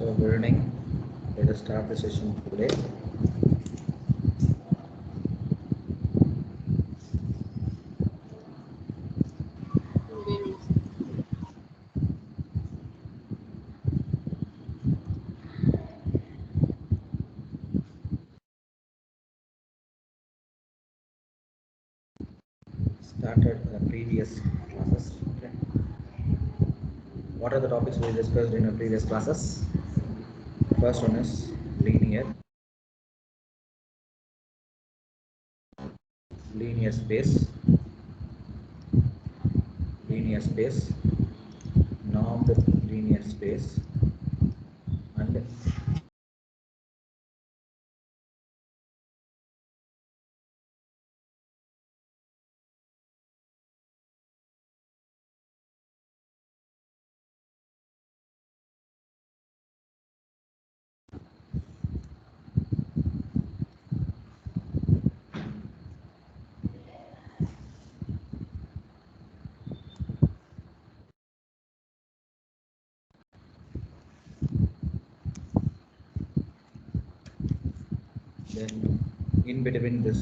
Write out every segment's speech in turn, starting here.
So good evening. Let us start the session today. Started the previous classes. Okay. What are the topics we discussed in the previous classes? First one is linear space, normed linear space, and then in between this.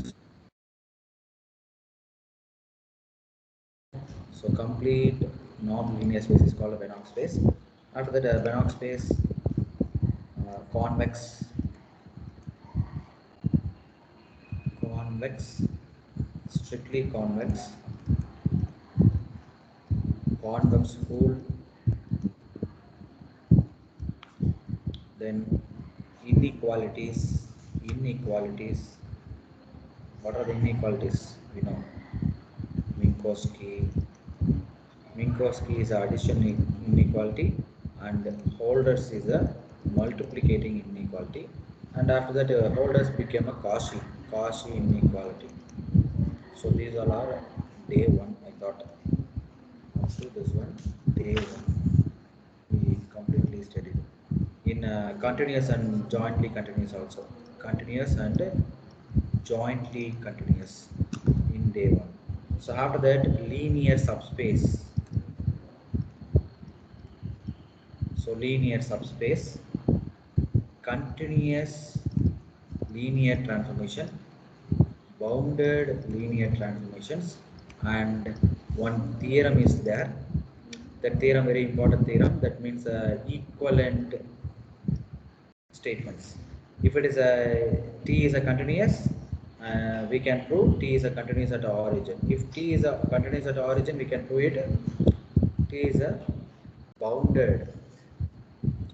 So complete non-linear space is called a Banach space. After that, Banach space, convex, strictly convex, full, then inequalities. What are the inequalities? We know Minkowski. Minkowski is addition inequality, and Holders is a multiplicating inequality. And after that, Holders became a Cauchy inequality. So these all are day one. I thought up to this one, day one, we completely studied. In continuous and jointly continuous also. Continuous and jointly continuous in day one. So after that, linear subspace. So linear subspace, continuous linear transformation, bounded linear transformations, and one theorem is there. That theorem, very important theorem, that means equivalent statements. If it is a T is a continuous, we can prove T is a continuous at origin. If T is a continuous at origin, we can prove it T is a bounded.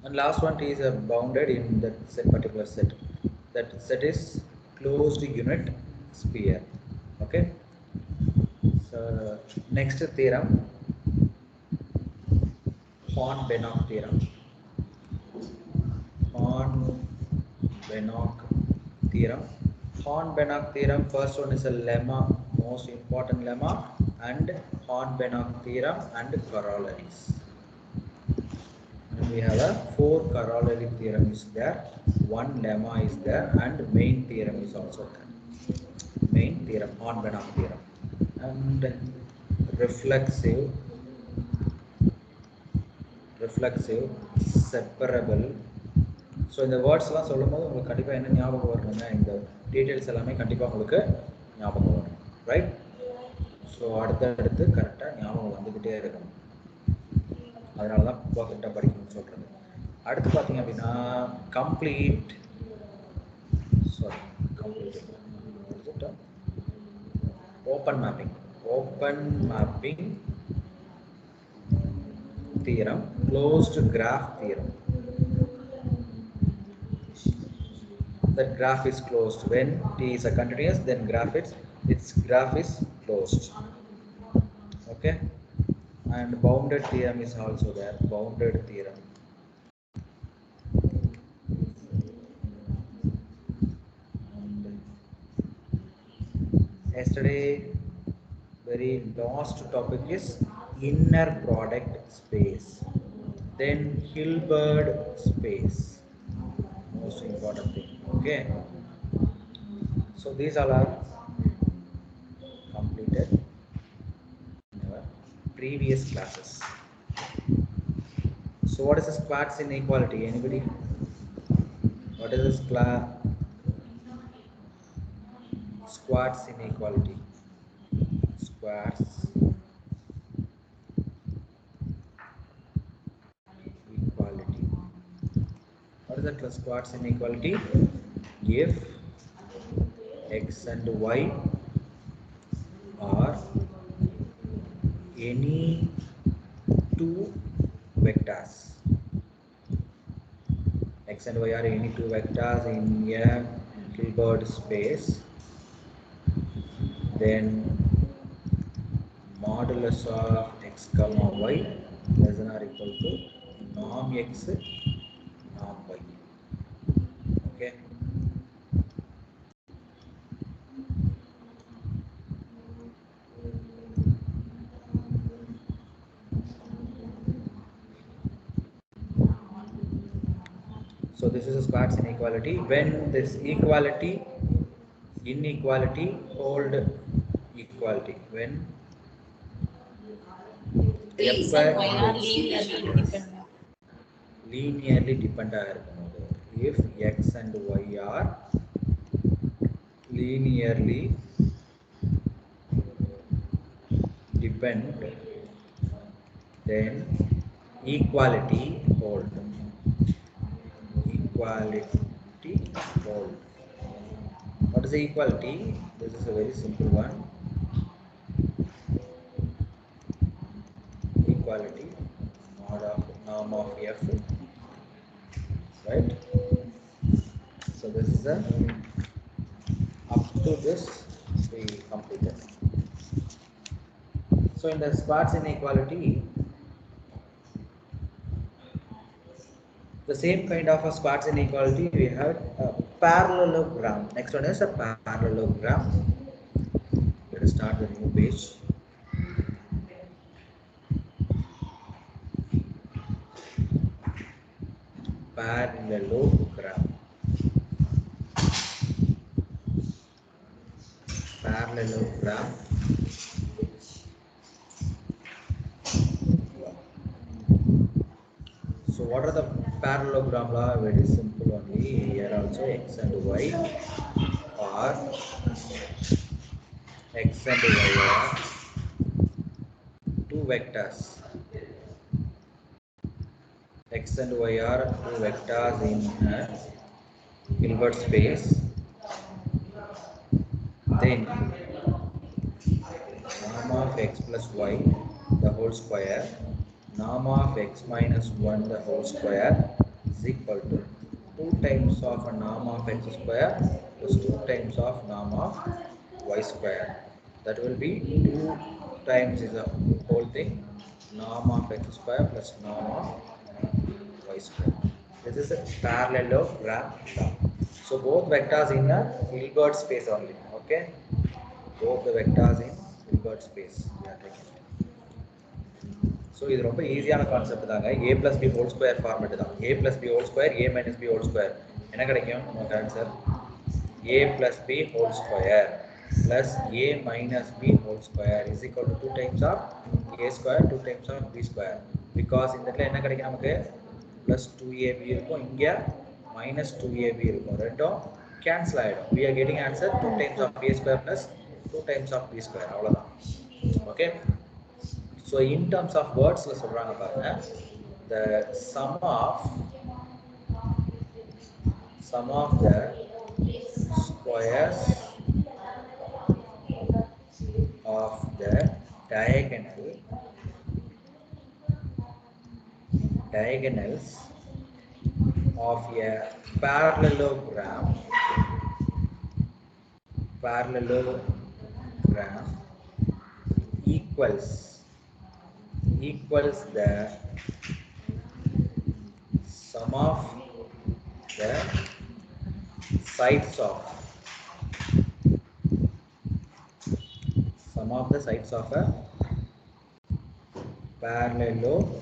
And last one, T is a bounded in that particular set. That set is closed unit sphere. Okay. So next theorem, Horn-Banach theorem. Horn-Banach theorem. Horn-Banach theorem, first one is a lemma, most important lemma, and Horn-Banach theorem and corollaries. And we have a 4 corollary theorem is there, 1 lemma is there, and main theorem is also there. Main theorem, Horn-Banach theorem. And reflexive, separable. So இந்த வேர்ட்ஸ்லாம் சொல்லும் போது உங்களுக்கு கண்டிப்பாக என்ன ஞாபகம் வரணுங்க, இந்த details எல்லாமே கண்டிப்பாக உங்களுக்கு ஞாபகம் வரும், ரைட்? ஸோ அடுத்தடுத்து கரெக்டாக ஞாபகம் வந்துக்கிட்டே இருக்கணும். அதனால தான் பர்ஃபெக்டாக படிக்கணும்னு சொல்கிறது. அடுத்து பார்த்தீங்க அப்படின்னா complete open mapping theorem, closed graph theorem. That graph is closed when T is a continuous, then its graph is closed. Okay, and bounded theorem is also there. Bounded theorem. And yesterday, very last topic is inner product space. Then Hilbert space. Most important thing. Okay. So these all are completed in our previous classes. So what is the squats inequality? Anybody? What is this squats inequality? Squats equality. What is the squats inequality? If x and y are any two vectors, x and y are any two vectors in a Hilbert space, then modulus of x comma y less than or equal to norm x norm y. Okay. So this is a squats inequality. When this equality inequality hold equality, when X and Y are linearly dependent. linearly dependent, if x and y are linearly depend, then equality hold. Equality hold. What is the equality? This is a very simple one. Equality mod of norm of f, right? So this is the up to this we completed. So in the squats inequality, the same kind of a squats inequality we have a parallelogram. Next one is a parallelogram. Let us start the new page. Parallelogram. Parallelogram. So what are the parallelogram law? Very simple only. Here also x and y are x and y are two vectors. X and y are two vectors in a Hilbert space. Then norm of x plus y the whole square, norm of x minus 1 the whole square is equal to 2 times of a norm of x square plus 2 times of norm of y square. That will be 2 times is a whole thing, norm of x square plus norm of y square. This is a parallelogram law. So both vectors in a Hilbert space only. Okay. Both the vectors in Hilbert space we are taking. So இது ரொம்ப ஈஸியான concept தாங்க. A plus B whole square format தான். A plus B whole square A minus B whole square என்ன கிடைக்கும் நமக்கு answer? A plus B whole square plus A minus B whole square is equal to 2 times of A square 2 times of B square. Because இந்த இடத்துல என்ன கிடைக்கும் நமக்கு? Plus 2ab இருக்கும், இங்கே மைனஸ் 2ab இருக்கும். ரெண்டும் கேன்சல் ஆகிடும். we are getting answer 2 times of a square plus 2 times of b square. அவ்வளோதான். Okay. So in terms of words சொல்றாங்க பாருங்க, the sum of the squares of the diagonals of a parallelogram equals equals the sum of the sides of a parallelogram.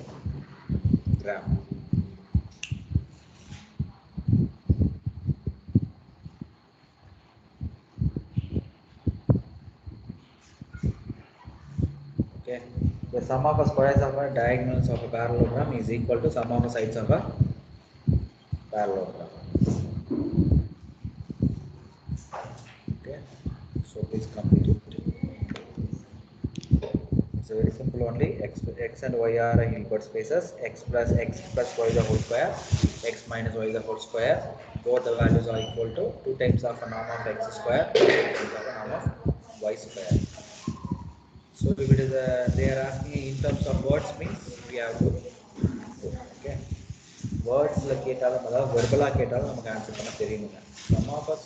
Okay, the sum of the squares of a diagonals of a parallelogram is equal to sum of the sides of a parallelogram. Okay, so please complete it. It's very simple only. X and y are Hilbert spaces. X plus y the whole square, x minus y the whole square. Both the values are equal to 2 times of a norm of x square, 2 times of a norm of y square. So if it is they are asking in terms of words means we have to okay. Words கேட்டாலும் அதாவது வெர்பலா கேட்டாலும் நமக்கு answer பண்ண தெரியணுங்க. Sum of a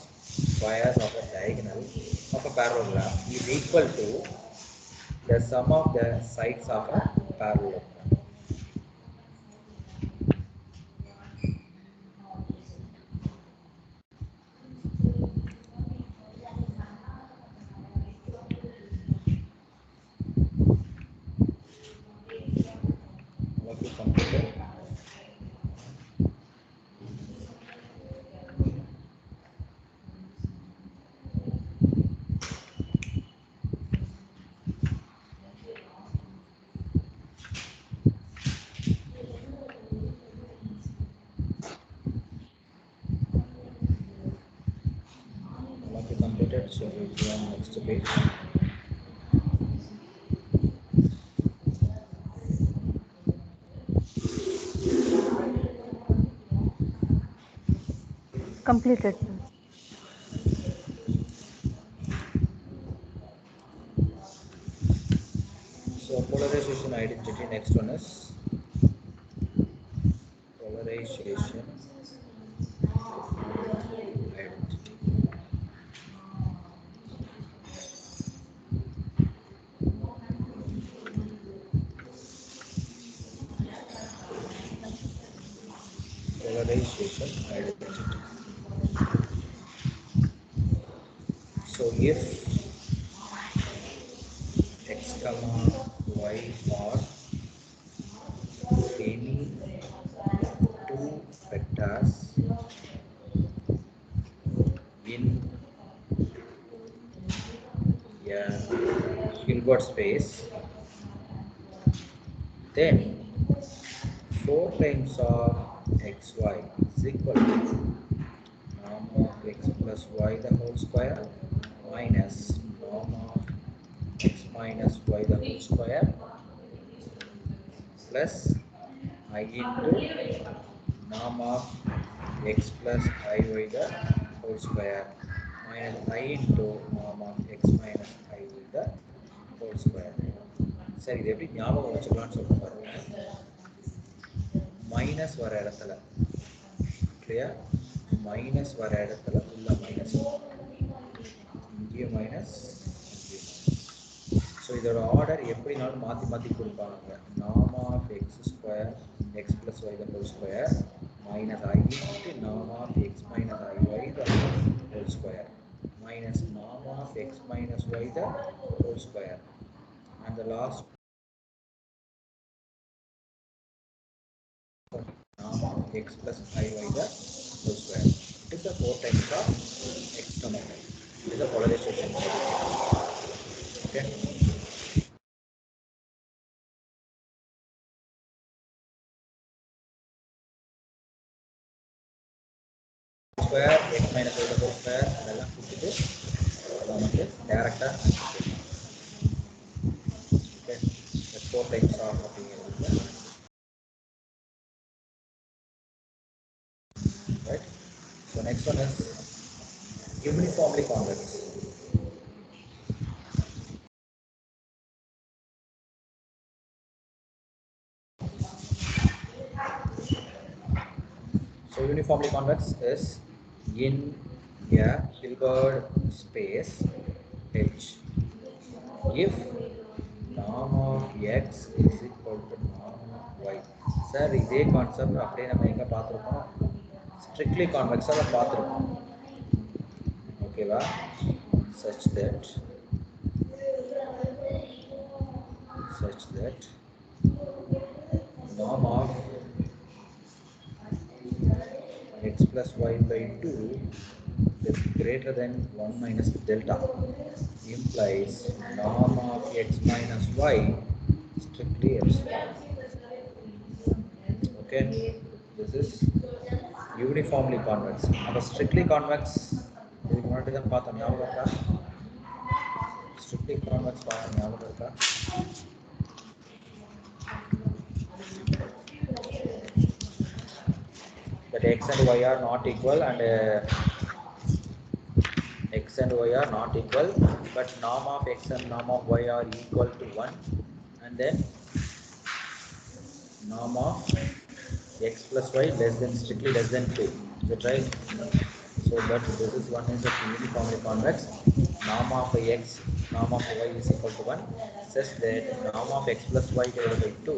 squares of a diagonal of a parallelogram is equal to the sum of the sides of a parallelogram. What is completed? What is completed? So we go on next page. Completed, sir. So polarization identity, next one is polarization identity. Polarization identity. So if x comma y are any two vectors in a Hilbert space, then 4 times of xy is equal to norm of x plus y the whole square minus norm of x minus y the whole square plus I into norm of x plus iy the whole square minus I into norm of x minus iy the whole square. சரி இது எப்படி ஞாபகம் வச்சுக்கலாம்னு சொல்றேன் பாருங்க. Minus வர இடத்துல clear, minus வர இடத்துல உள்ள மைனஸ், இங்கேயும் மைனஸ், ஸோ இதோட ஆர்டர் எப்படினாலும் மாற்றி மாற்றி கொடுப்பாங்க. Norm of X square X plus Y the whole square minus I into norm of X minus I Y the whole square minus norm of x minus y the whole square, and the last norm of x plus iy the whole square. It is the 4 times of x comma y. It is the polarization. Okay. Square x minus y the whole square அதெல்லாம் கொடுத்துட்டு நமக்கு டைரக்டா okay, the 4 times of அப்படிங்கிறது right. So next one is uniformly convex. So uniformly convex is in a Hilbert space H if norm of x is equal to norm of y. Sir இதே concept அப்படியே நம்ம எங்கே பார்த்துருக்கோம், strictly கான்வெக்ஸாக பார்த்துருக்கோம். ஓகேவா? such that norm of x plus y by 2 is greater than 1 minus delta implies norm of x minus y strictly epsilon. Okay, this is uniformly convex. Now strictly convex இதுக்கு முன்னாடி தான் பார்த்தோம், ஞாபகம் இருக்கா? strictly convex பார்த்தோம், ஞாபகம் இருக்கா? that x and y are not equal and x and y are not equal, but norm of x and norm of y are equal to 1, and then norm of x plus y less than, strictly less than 2. Is that right? So that this is one is a uniformly convex. Norm of x, norm of y is equal to 1, such that norm of x plus y divided by 2,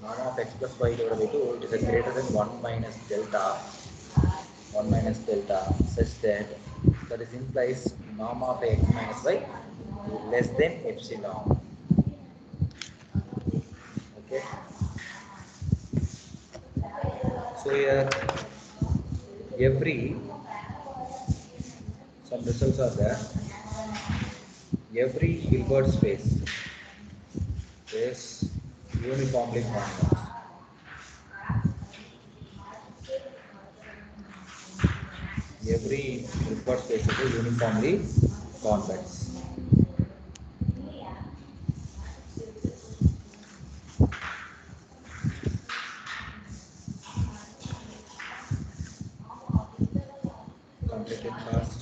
norm of x plus y divided by 2, it is a greater than 1 minus delta, such that is implies norm of x minus y less than epsilon. Okay. So here some results are there. Every Hilbert space is uniformly convex. Every Hilbert space is uniformly convex. Completed fast.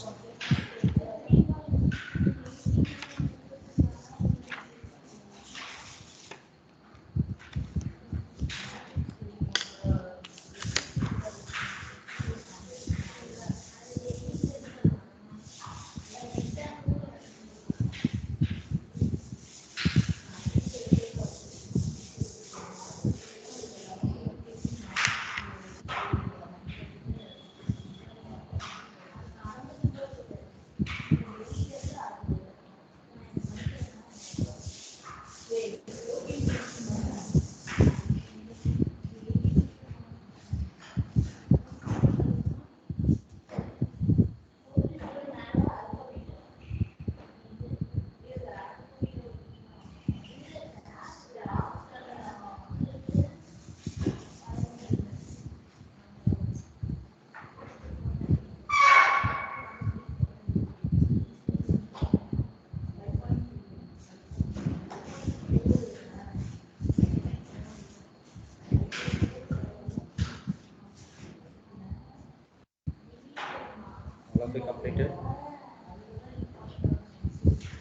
All of it completed?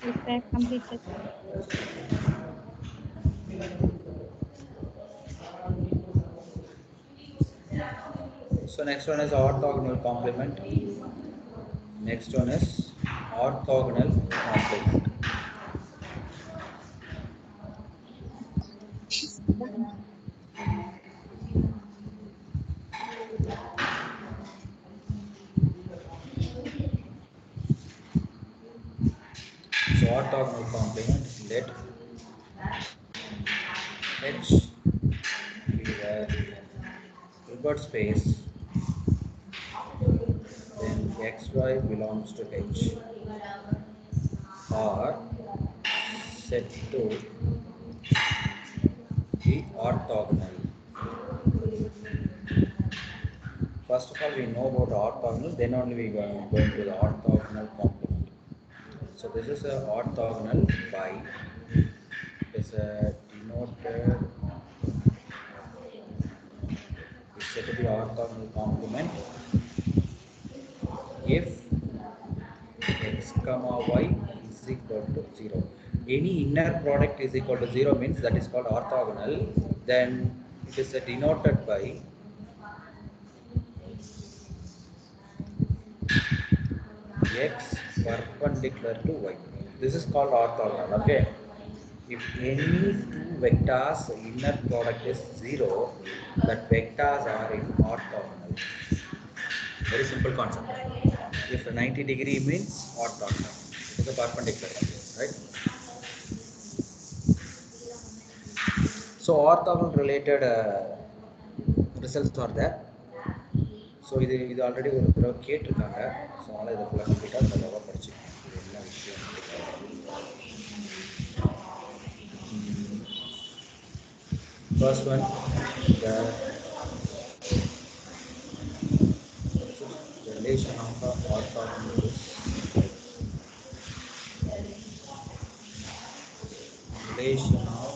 Yes, sir, completed. So next one is orthogonal complement. Next one is orthogonal complement. So orthogonal complement, let H be the Hilbert space, then xy belongs to H, or set to be orthogonal. First of all, we know about orthogonal, then only we go into the orthogonal complement. So this is a orthogonal by, it is a denoted, is said to be orthogonal complement if x comma y is equal to 0. Any inner product is equal to 0 means that is called orthogonal. Then it is denoted by x perpendicular to y. This is called orthogonal. Okay. if any two vectors inner product is 0, that vectors are in orthogonal. Very simple concept. If 90-degree means orthogonal, it is a perpendicular, right? So orthogonal related results are there. So இது already ஒரு தடவை கேட்டிருக்காங்க. So அதனால் இதை ஃபுல்லாக கம்ப்ளீட்டாக தடவை படிச்சுக்கணும். இது என்ன விஷயம்? First one, the relation of orthogonal is relation of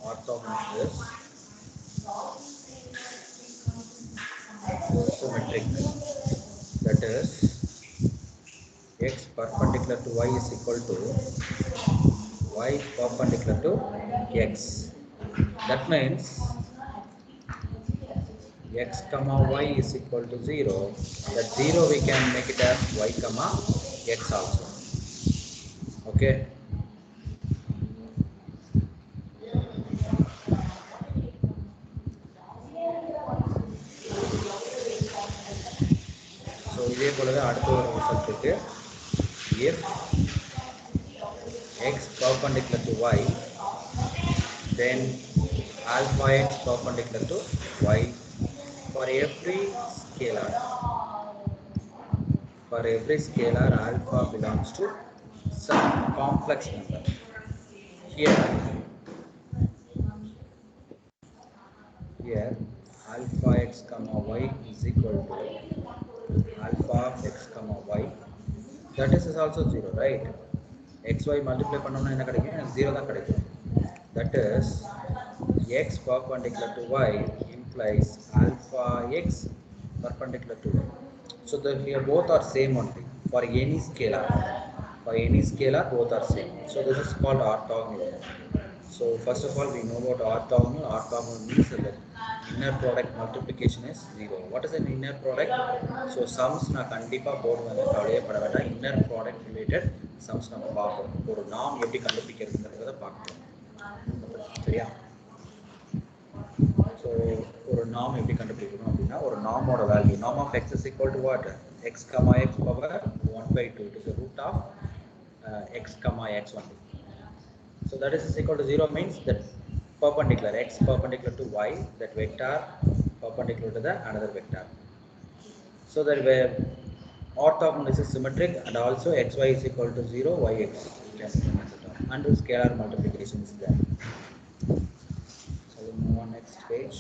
orthogonal is symmetric. That is, x perpendicular to y is equal to y perpendicular to x. That means x comma y is equal to 0. That 0 we can make it as y comma x also. Okay. So இதே போலவே அடுத்த ஒரு result இருக்கு. If x perpendicular to y, then alpha x perpendicular to y for every scalar. For every scalar, alpha belongs to some complex number. Here alpha x comma y is equal to alpha of x comma y. That is also 0, right? xy multiply பண்ணோம்னா என்ன கிடைக்கும்? எனக்கு 0 தான் கிடைக்கும். That is, x perpendicular to y implies alpha x perpendicular to y. So that here both are same only for any scalar. For any scalar, both are same. So this is called orthogonal. So first of all, we know about orthogonal. Orthogonal means that inner product multiplication is 0. What is an inner product? So sums na kandipa board வந்து கவலையே பட வேண்டாம். Inner product related sums நம்ம பார்ப்போம். ஒரு norm எப்படி கண்டுபிடிக்கிறதுங்கறத பார்ப்போம். சரியா? So ஒரு norm எப்படி கண்டுபிடிக்கணும் அப்படினா ஒரு norm ஓட value norm of x is equal to what? X comma x power 1/2. It is the root of x comma x only. So that is equal to 0 means that perpendicular x perpendicular to y, that vector perpendicular to the another vector. So that where orthogonal is symmetric and also xy is equal to 0, yx and scalar multiplication is there. So we'll move on next page.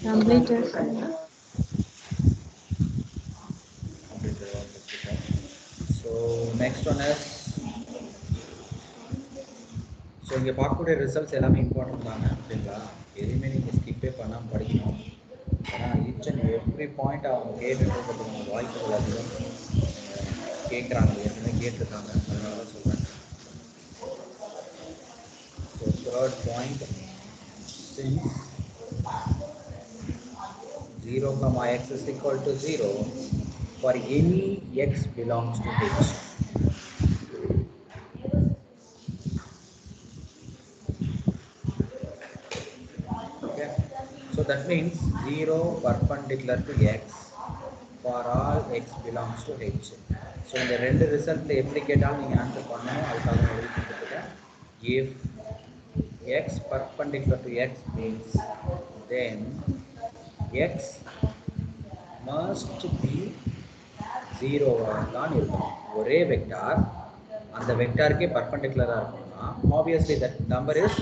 Completed. So next one is, so இங்கே பார்க்கக்கூடிய results எல்லாமே important தாங்க அப்படிங்களா? எதுவுமே நீங்கள் ஸ்கிப்பே பண்ணாமல் படிக்கணும். ஏன்னா ஈச் அண்ட் எவ்ரி பாயிண்ட் அவங்க கேட்டுருக்கிறதுக்கான வாய்ப்புகள் அதிகம். கேட்குறாங்க, ஏற்கனவே கேட்டிருக்காங்க, அதனால தான் சொல்கிறேன். So third point, since 0 comma x is equal to 0 for any x belongs to H. Okay, so that means 0 perpendicular to x for all x belongs to H. So இந்த ரெண்டு ரிசல்ட்ல எப்படி கேட்டாலும் நீங்க ஆன்சர் பண்ணணும். அதுக்காக நான் எழுதி கொடுத்துருக்கேன். If x perpendicular to x means then x must be 0 தான் இருக்கும். ஒரே வெக்டார் அந்த வெக்டாருக்கே பர்பெண்டிகுலரா இருக்கும்னா obviously that number is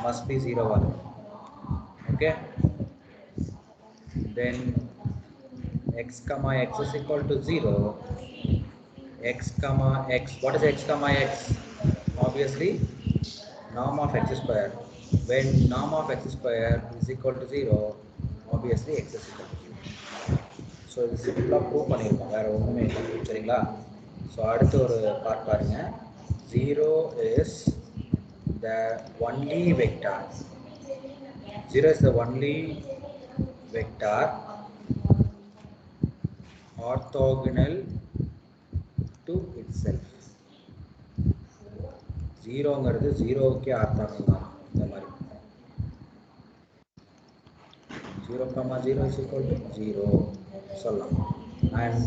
must be 0 ஆகும். Okay, then x comma x is equal to 0, x comma x, what is x comma x? Obviously norm of x square. When norm of x square is equal to 0, obviously x is equal to 0. So இது சிம்பிளாக prove பண்ணியிருக்கோம், வேறு ஒன்றுமே இல்லை. சரிங்களா? So அடுத்து ஒரு part பாருங்க. 0 is the only vector. 0 is the only vector orthogonal to itself. 0ங்கிறது 0க்கே ஆர்த்தோகனல் தான். இந்த மாதிரி 0, 0 is equal to 0 சொல்லலாம். அண்ட்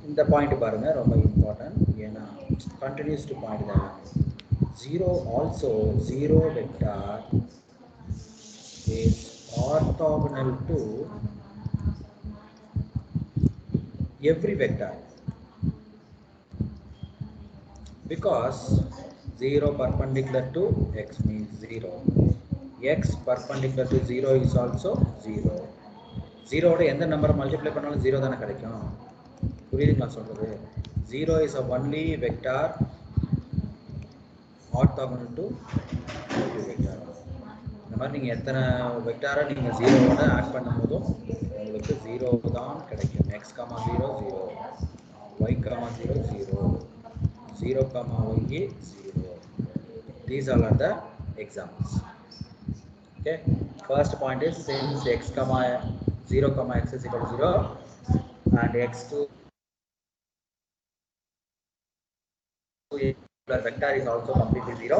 இந்த பாயிண்ட் பாருங்க, ரொம்ப இம்பார்ட்டன்ட். ஏன்னா கண்டினியூஸ் டு பாயிண்ட் தான். 0 also 0 vector is orthogonal to every vector because 0 perpendicular to x means 0, x perpendicular to 0 is also 0. 0 ஓட எந்த நம்பரை மல்டிப்ளை பண்ணாலும் 0 தானே கிடைக்கும். புரியுதுங்களா சொல்றது? 0 is a only vector orthogonal to every vector. இந்த மாதிரி நீங்கள் எத்தனை வெக்டாரை நீங்கள் 0வோட ஆட் பண்ணும்போதும் உங்களுக்கு 0 தான் கிடைக்கும். x, 0, 0, y, 0, 0, 0, y, 0. These all are the examples. Okay. First point is since x, 0, x is equal to 0 and x2 vector is also completely 0.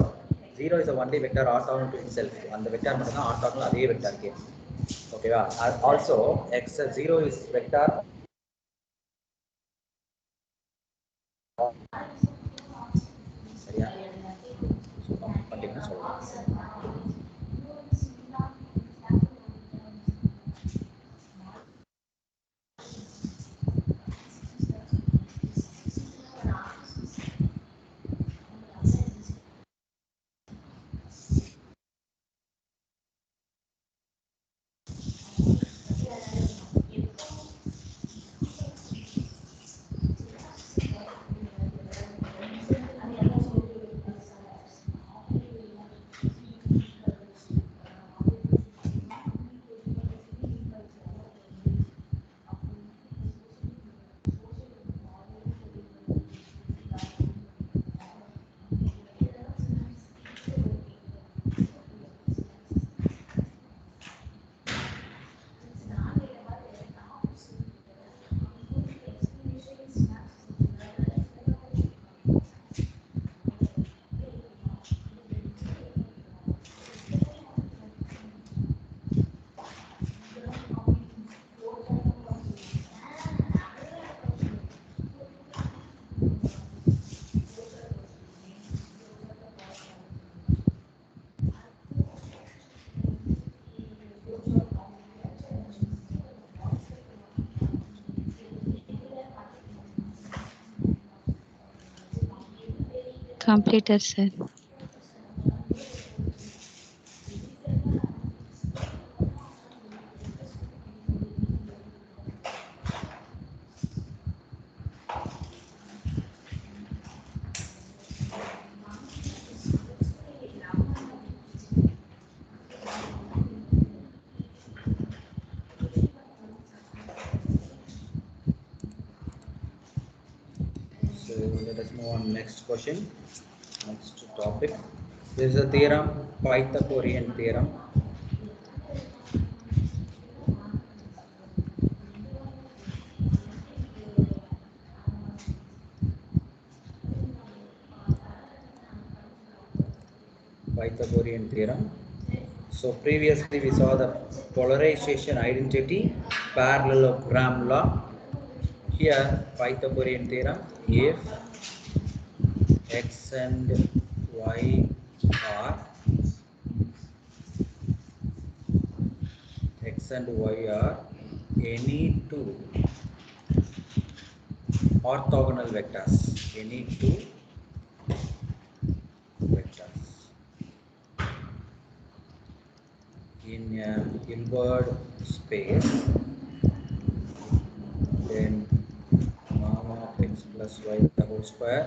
0 is the only vector orthogonal to itself. And the vector மட்டும் தான் orthogonal அதே vector க்கு. ஓகேவா? Also x 0 is vector சரியா? So கண்டிப்பாக சொல்லலாம். Completed, sir. So let us move on next question, next topic. This is a theorem, Pythagorean theorem. Pythagorean theorem. So previously we saw the polarization identity, parallelogram law. Here Pythagorean theorem, if x and y are any two orthogonal vectors, any two vectors in a Hilbert space, then norm of x plus y the whole square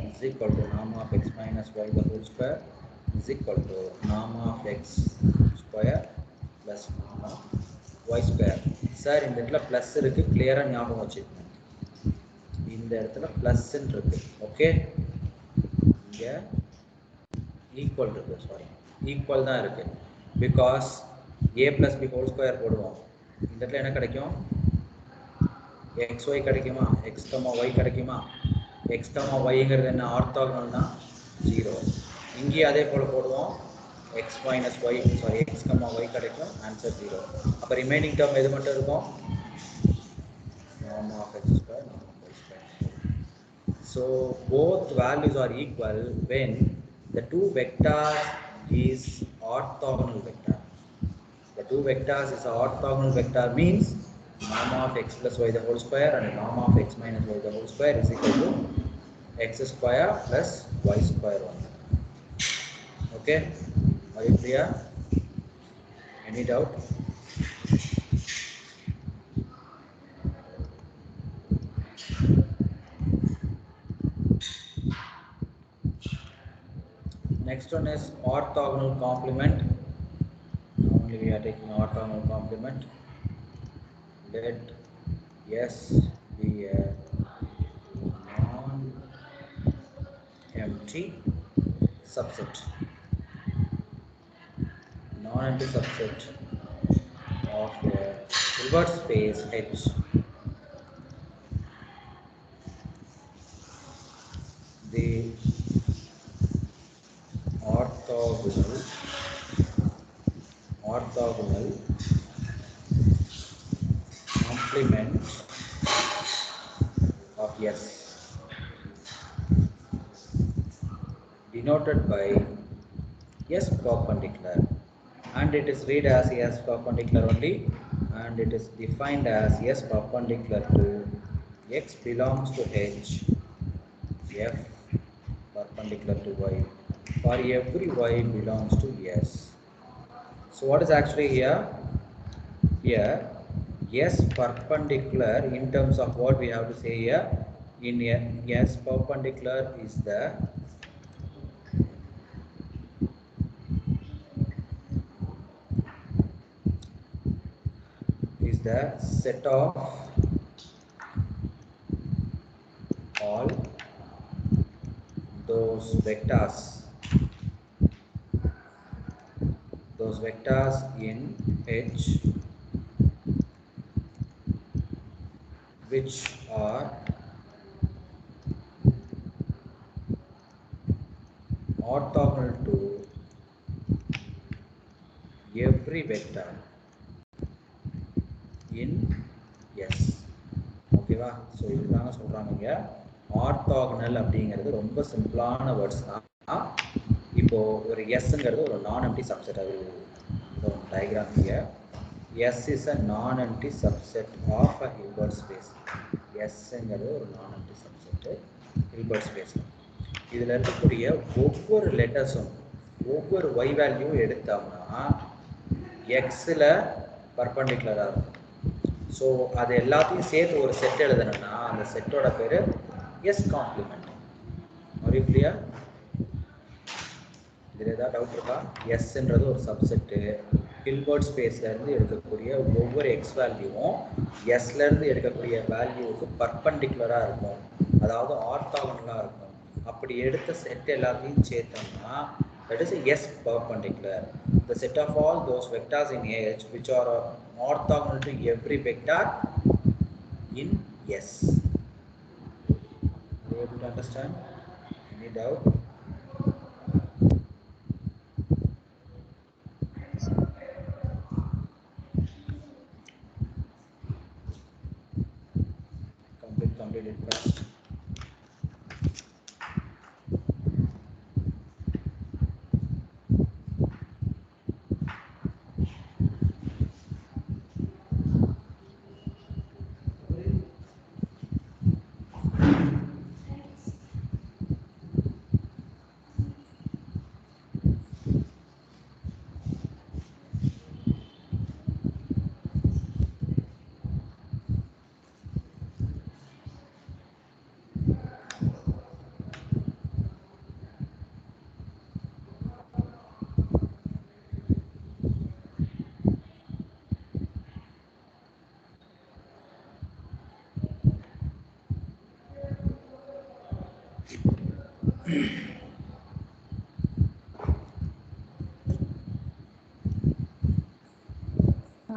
is equal to norm of x minus y the whole square is equal to norm of x square plus norm of y square. Sir இந்த இடத்துல plus இருக்கு, கிளியரா ஞாபகம் வச்சுக்கோங்க. இந்த இடத்துல plus இருக்கு, okay. இங்க ஈக்குவல் இருக்கு, சாரி ஈக்குவல் தான் இருக்கு. Because a plus b whole square போடுவோம். இந்த இடத்துல என்ன கிடைக்கும்? xy கிடைக்குமா? x, y கிடைக்குமா? x, yங்கிறது என்ன? ஆர்த்தோகனல் தான் 0. இங்கே அதே போல போடுவோம். x minus y, sorry x, y கிடைக்கும். ஆன்சர் 0. அப்ப ரிமைனிங் டேர்ம் எது மட்டும் இருக்கும்? Norm of x square, norm of y square. So both values are equal when the two vectors is orthogonal vector. The two vectors is orthogonal vector means norm of x plus y the whole square and norm of x minus y the whole square is equal to x square plus y square 1. Okay, are you clear? Any doubt? Next one is orthogonal complement. Only we are taking orthogonal complement. Let S be a non-empty subset. Non-empty subset of a Hilbert space H. The orthogonal complement of S denoted by S perpendicular, and it is read as S perpendicular only, and it is defined as S perpendicular to X belongs to H, F perpendicular to Y for every Y belongs to S. So what is actually here? Here S perpendicular in terms of what we have to say here, in S perpendicular is the set of all those vectors in H which are orthogonal to every vector in S. ஓகேவா? So இதுதாங்க சொல்கிறாங்க இங்கே. Orthogonal அப்படிங்கிறது ரொம்ப சிம்பிளான words தான். இப்போது ஒரு எஸ்ங்கிறது ஒரு நான் எம்டி சப்செட். அது diagram here. S is a non-empty subset of a Hilbert space. Sங்கிறது ஒரு non-empty subset Hilbert space. இதில் இருக்கக்கூடிய ஒவ்வொரு லெட்டர்ஸும் ஒவ்வொரு y வேல்யூ எடுத்தோம்னா எக்ஸில் பர்பண்டிகுலராக இருக்கும். ஸோ அது எல்லாத்தையும் சேர்த்து ஒரு செட் எழுதணும்னா அந்த செட்டோட பேர் S complement. Are you clear? இதில் ஏதாவது டவுட் இருக்கா? எஸ்ன்றது ஒரு சப்செட்டு. ஹில்பர்ட் ஸ்பேஸ்லேருந்து எடுக்கக்கூடிய ஒவ்வொரு எக்ஸ் வேல்யூவும் எஸ்லேருந்து எடுக்கக்கூடிய வேல்யூவுக்கு பர்பண்டிகுலராக இருக்கும், அதாவது ஆர்த்தோகனலாக இருக்கும். அப்படி எடுத்த செட் எல்லாத்தையும் சேர்த்தோம்னா that is S perpendicular. The set of all those vectors in H which are orthogonal to every vector in S. Are you able to understand? Any doubt? Complete it first.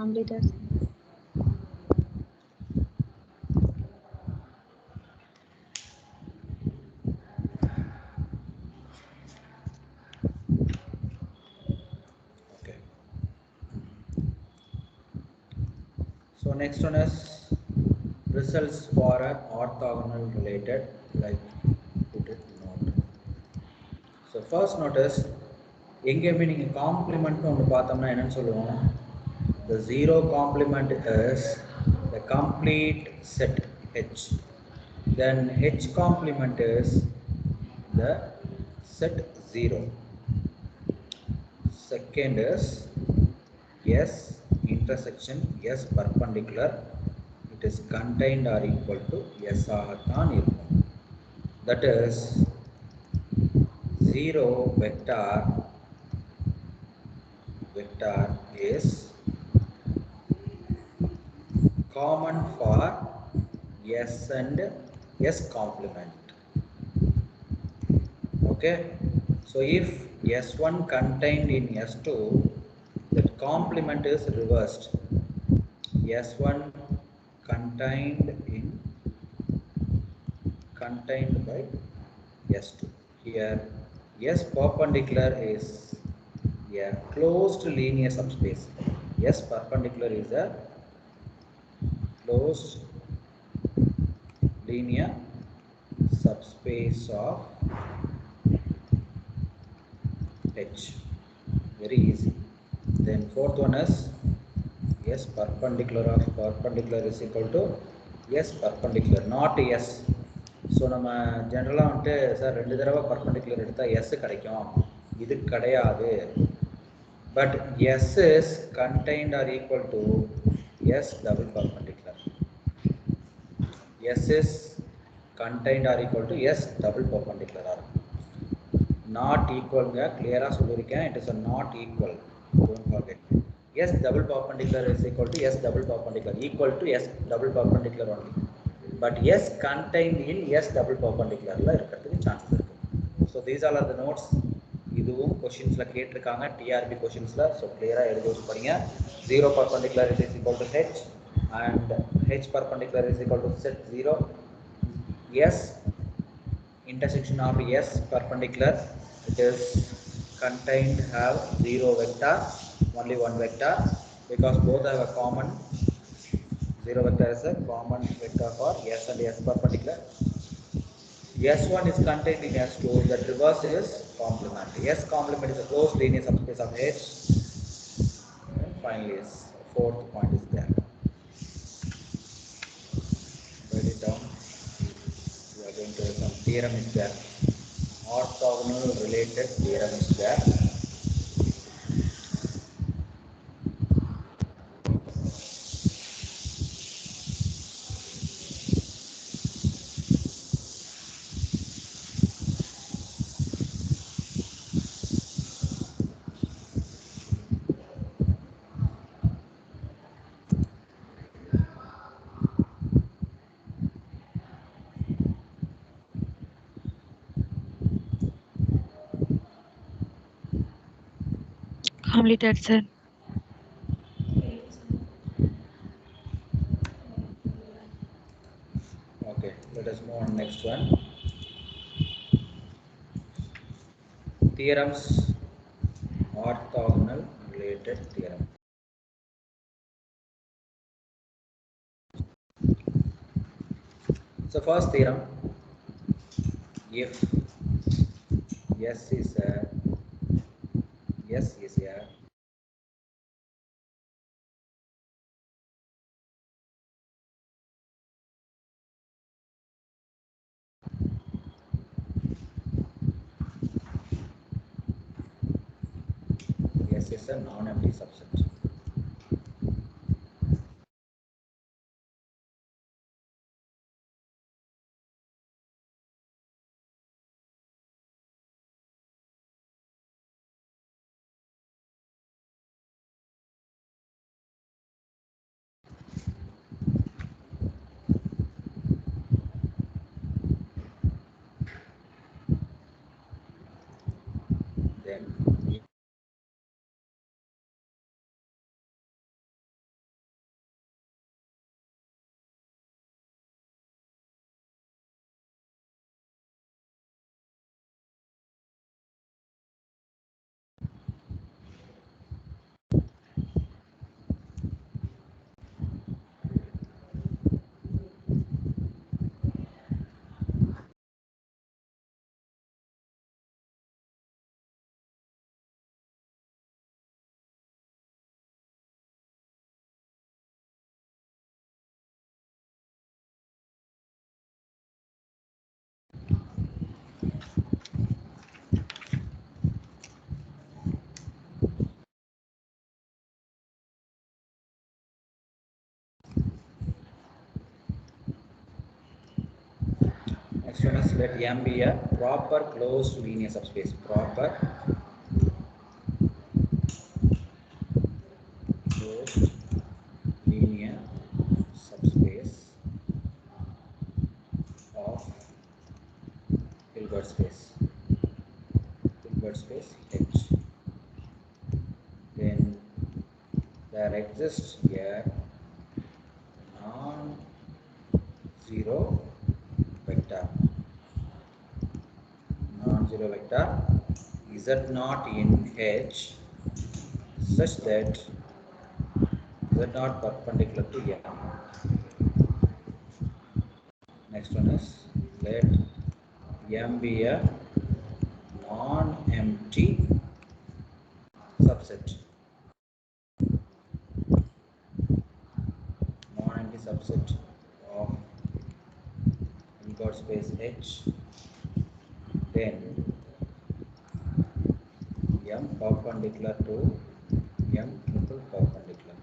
Completed, sir. Okay. So next one is results for an orthogonal related, like put it note. So first notice எங்கேயுமே நீங்கள் complement ஒன்று பார்த்தோம்னா என்னன்னு சொல்லுவோம், the zero complement is the complete set H, then H complement is the set 0. Second is S intersection S perpendicular, it is contained or equal to S ஆகத்தான் இருக்கும். That is 0 vector is common for S and S complement. Okay, so if S1 contained in S2, that complement is reversed. S1 contained by S2. Here S perpendicular is a closed linear subspace. S perpendicular is a closed linear subspace of H. Very easy. Then fourth one is S perpendicular of perpendicular is equal to S perpendicular, not S. So நம்ம ஜென்ரலாக வந்துட்டு sir 2 தடவை perpendicular எடுத்தால் S கிடைக்கும், இது கிடையாது. But S is contained or equal to S double perpendicular. S is contained or equal to S double பர்பண்டிகுலராக இருக்கும். நாட் ஈக்குவலுங்க, கிளியராக சொல்லியிருக்கேன். It is a not equal, don't forget. S double perpendicular is equal to S double perpendicular, equal to S double perpendicular only. But S contained in S double perpendicular இருக்கிறதுக்கு chances இருக்கு. So these are the notes. இதுவும் கொஷின்ஸில் கேட்டிருக்காங்க, TRP கொஷின்ஸில். So கிளியராக எழுதி வச்சு படிங்க. 0 perpendicular is equal to H and H perpendicular is equal to set 0. S intersection of S perpendicular, it is contained have 0 vector, only one vector, because both have a common 0 vector is a common vector for S and S perpendicular. S1 is contained in S2, that reverse is complement. S complement is a closed linear subspace of H. And finally, fourth point is there. Write it down. We are going to have some theorem is there. Orthogonal related theorem is there. Completed, sir. Okay, let us move on next one. Theorems, orthogonal related theorem. So first theorem, if S is a non-empty subset. Next one is let M be a proper closed linear subspace. Proper closed linear subspace of Hilbert space. Hilbert space H. Then there exists a non-zero vector. Non-zero vector Z0 in H such that Z0 perpendicular to M. Next one is let M be a non-empty subset. Non-empty subset of Hilbert space H. Then M perpendicular to M triple perpendicular.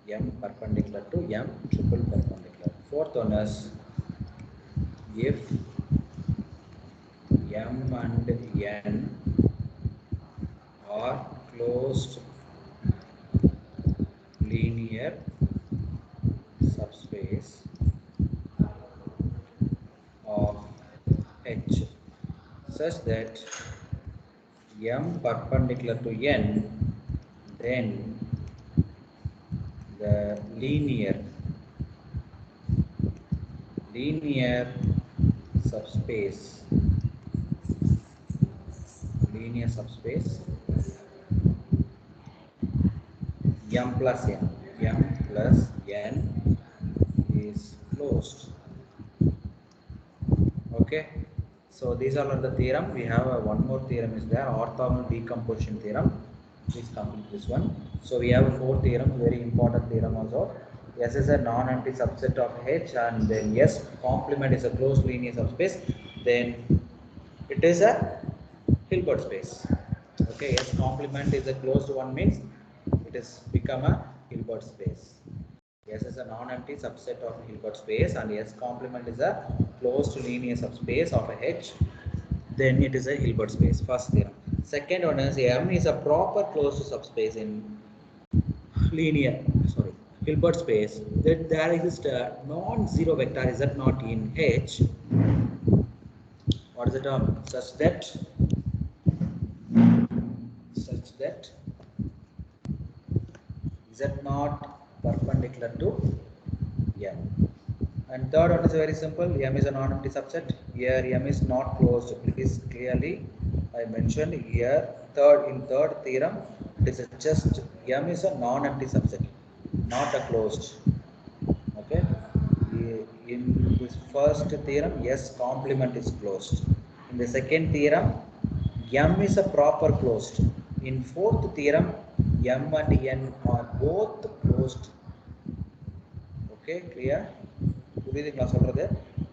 M perpendicular to M triple perpendicular. Fourth one is if M and N are closed linear subspace of H such that M perpendicular to N, then the linear subspace M plus N is closed. Okay, so these are the theorem. We have one more theorem is there, orthogonal decomposition theorem. Please complete this one. So we have four theorems, very important theorem also. S is a non-empty subset of H, and then S complement is a closed linear subspace. Then it is a Hilbert space. Okay, S complement is a closed one means it is become a Hilbert space. S is a non-empty subset of Hilbert space, and S complement is a closed linear subspace of a H. Then it is a Hilbert space. First theorem. Second one is M is a proper closed subspace in Hilbert space. Then there exists a non-zero vector Z0 in H. What is the term? Such that Z0 perpendicular to M. And third one is very simple. M is a non-empty subset. Here M is not closed. Please clearly I mentioned here third theorem it is just M is a non-empty subset, not a closed. Okay. In this first theorem, S complement is closed. In the second theorem, M is a proper closed. In fourth theorem, M and N are both closed. Okay, clear? புரியுதுங்களா சொல்றது?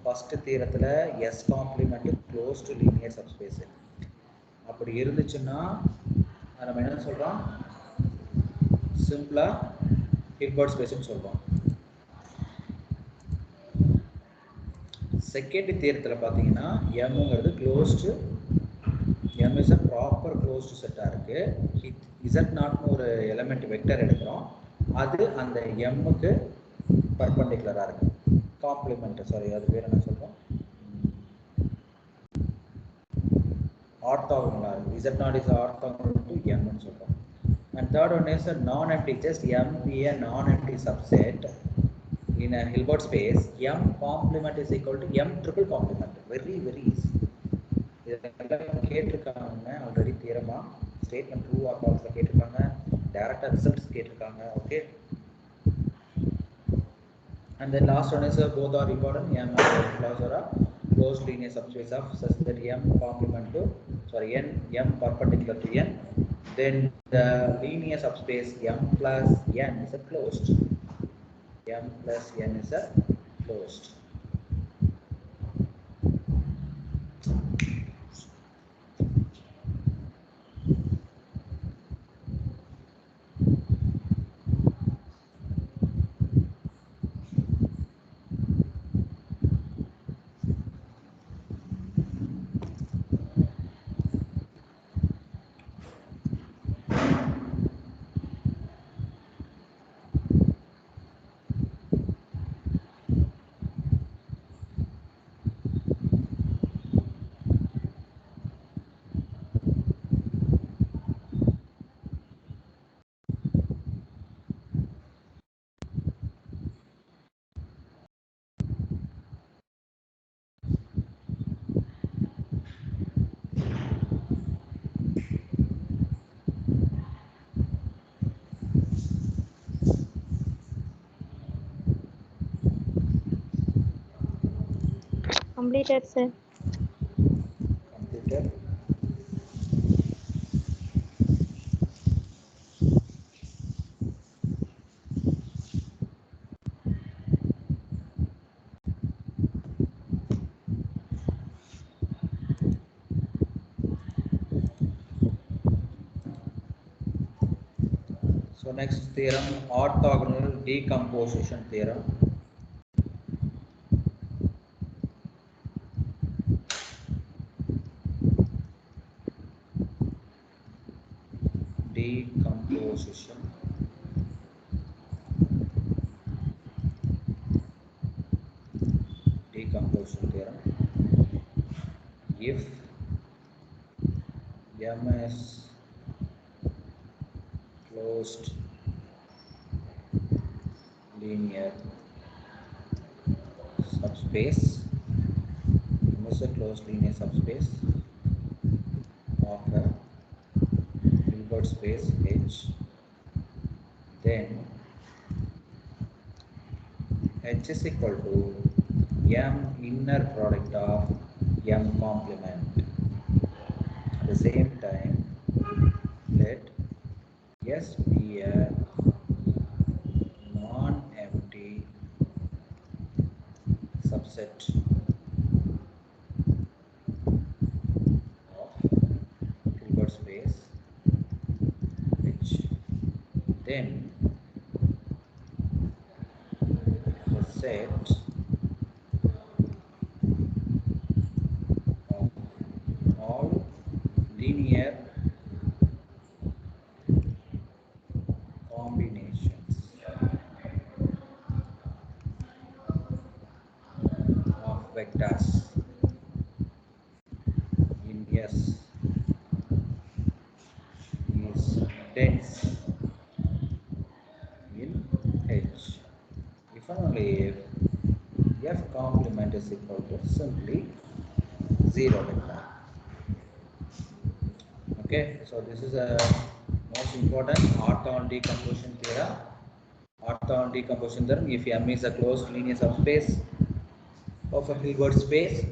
First தியரத்துல S complement closed linear subspace. அப்படி இருந்துச்சுன்னா நம்ம என்ன சொல்றோம்? சிம்பிளா Hilbert ஸ்பேஸ்னு சொல்றோம். செகண்ட் தியரத்துல பாத்தீங்கன்னா Mங்கிறது closed, M is a proper closed செட்டா இருக்கு. Z0 ஒரு எலிமெண்ட் வெக்டர் எடுக்கிறோம், அது அந்த Mக்கு பர்பெண்டிகுலரா இருக்கு. காம்ப்ளிமெண்ட் அது பேர் என்ன சொல்றோம்? ஆர்த்தோகனலா இருக்கு. Z0 is orthogonal to M ன்னு சொல்றோம். And third one is a non-empty, just M be a non-empty subset in a Hilbert space. M complement is equal to M triple complement. Very easy. இதெல்லாம் கேட்டிருக்காங்க already தியரமா, statement true R ஃபால்ஸ்ல கேட்டிருக்காங்க, டைரக்டா results கேட்டிருக்காங்க. Okay. And then last one is both are important. M and clause are a closed linear subspace of such that M complement to M perpendicular to N. Then the linear subspace M plus N is a closed. M plus N is a closed. Completed, sir. Completed. So next theorem, orthogonal decomposition theorem. Decomposition. Decomposition theorem. If M is closed linear subspace, M is a closed linear subspace of a Hilbert space H, then H is equal to M inner product of M complement. At the same time, let S be a non-empty subset of Hilbert space H. Then the set of all linear combinations of vectors in S is dense in H. If and only if F complement is equal to simply 0 vector. Okay, so this is a most important orthogonal decomposition theorem. Orthogonal decomposition theorem, if M is a closed linear subspace of a Hilbert space,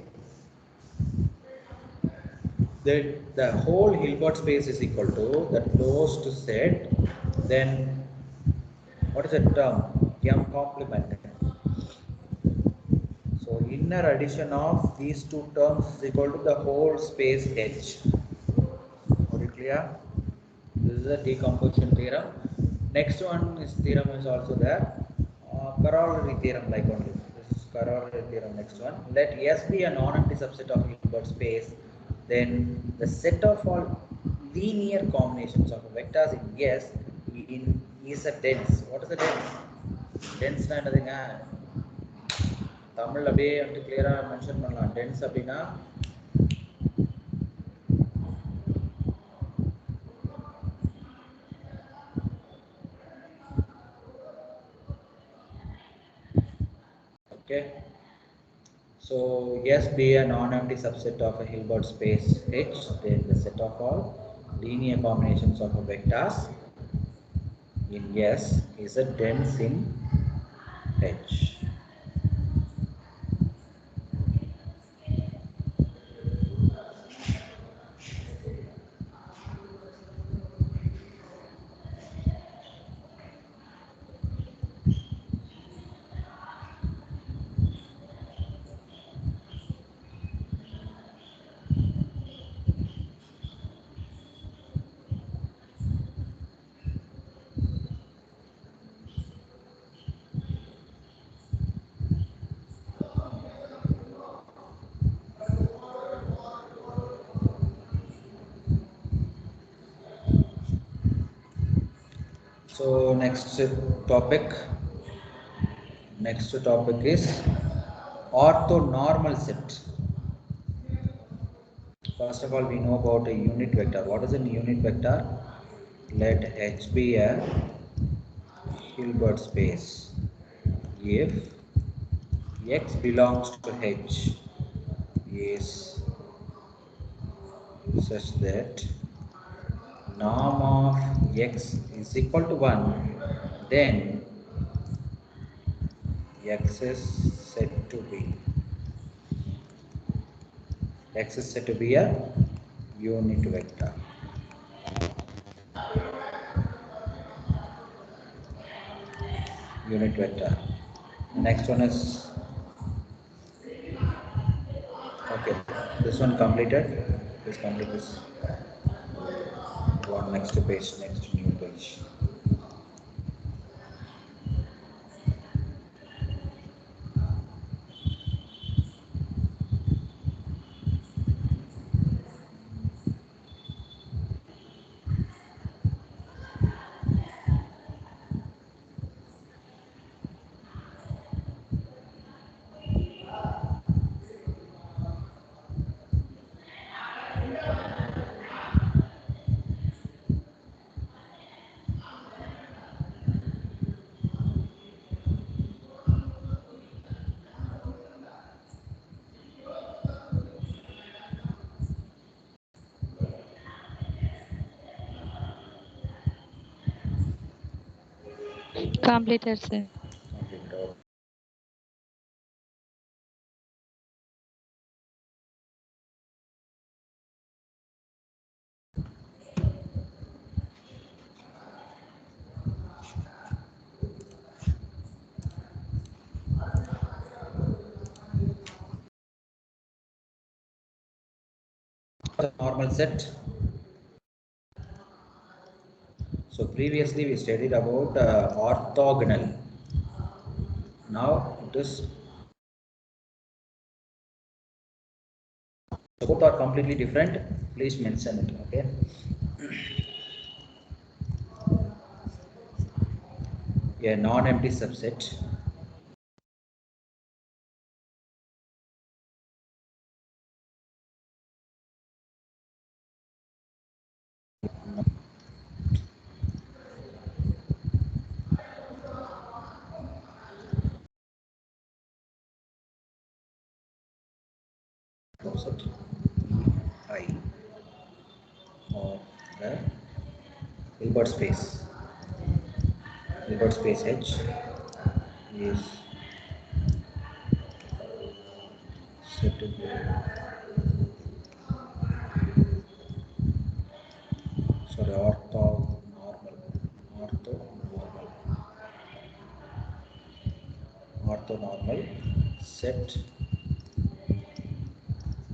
then the whole Hilbert space is equal to the closed set, then what is the term? M complement. So inner addition of these two terms is equal to the whole space H. Are you clear? This is a decomposition theorem. Next one is theorem is also there. Corollary theorem like only. This is corollary theorem. Next one. Let S be a non-empty subset of Hilbert space. Then the set of all linear combinations of vectors in S is a dense. What is the dense? Dense na என்னதுங்க தமிழ் அப்படியே வந்து கிளியரா mention பண்ணலாம். Tense அப்படின்னா okay. So S be a non-empty subset of a Hilbert space H, then the set of all linear combinations of vectors in S is a dense in H. So next topic is orthonormal set. First of all, we know about a unit vector. What is a unit vector? Let H be a Hilbert space if X belongs to H is such that norm of X is equal to 1, then X is said to be X is said to be a unit vector. Unit vector. The next one is okay. This one completed. This complete this. Go on next page. Next new page. Completed, sir. Completed. Normal set. So previously we studied about orthogonal. Now it is both are completely different. Please mention it. Okay. A non-empty subset. Subset I of the Hilbert space. Hilbert space H is said to be orthonormal set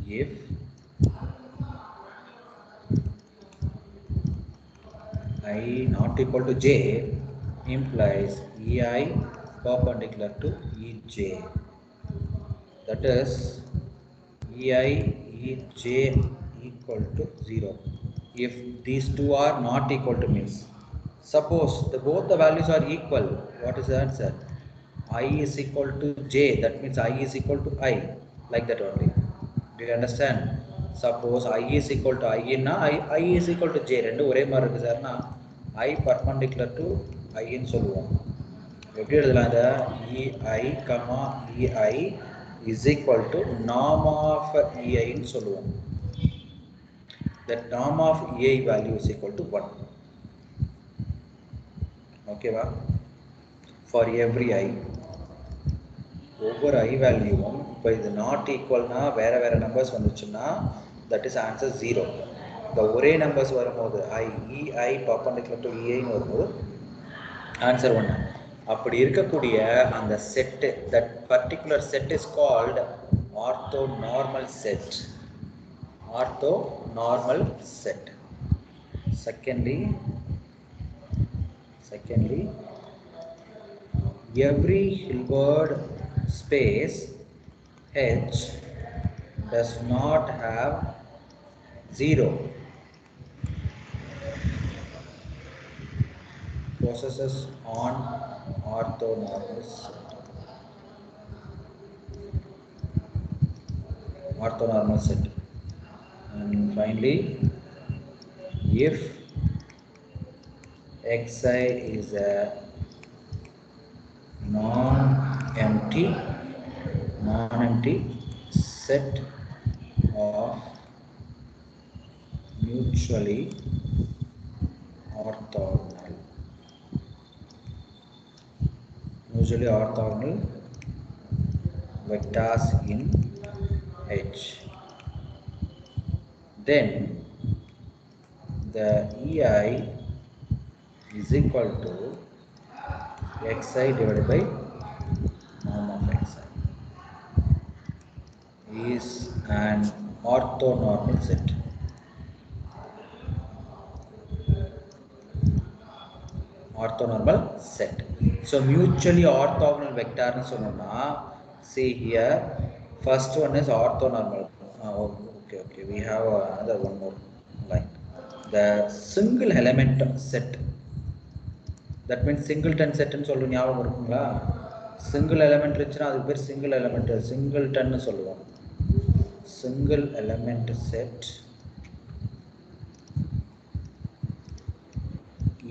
if I not equal to j implies ei perpendicular to ej. That is ei ej equal to 0. If these two are not equal to means, suppose both the values are equal, what is the answer? I is equal to j, that means I is equal to I, like that only. Do you understand? Suppose I is equal to I na I is equal to j, ரெண்டு ஒரே மாதிரி இருக்கு சார்னா I perpendicular to I ன்னு சொல்லுவோம். எப்படி எழுதலாம் இதை? EI, EI is equal to norm of EI ன்னு சொல்லுவோம். That norm of EI value is equal to 1. Okay va? For every I, ஒவ்வொரு I வேல்யூவும் இப்போ இது நாட் ஈக்குவல்னா வேற வேற நம்பர்ஸ் வந்துச்சுன்னா தட் இஸ் ஆன்சர் 0. இப்போ ஒரே நம்பர்ஸ் வரும்போது EI perpendicular to EIன்னு வரும்போது ஆன்சர் 1. அப்படி இருக்கக்கூடிய அந்த set, that particular set is called orthonormal set. Orthonormal set. Secondly, every Hilbert space H does not have 0 possesses on orthonormal set. Orthonormal set. And finally, if Xi is a non-empty set of mutually orthogonal vectors in H. then the EI is equal to xi divided by norm of xi is an orthonormal set. Orthonormal set. So mutually orthogonal vector nu sonnona, see here, first one is orthonormal. Okay, we have another one more line. The single element set, that means singleton set nu sollu ஞாபகம் இருக்குங்களா? single element இருந்துச்சுன்னா அதுக்கு பேர் single element, singleton னு சொல்லுவோம். Single element set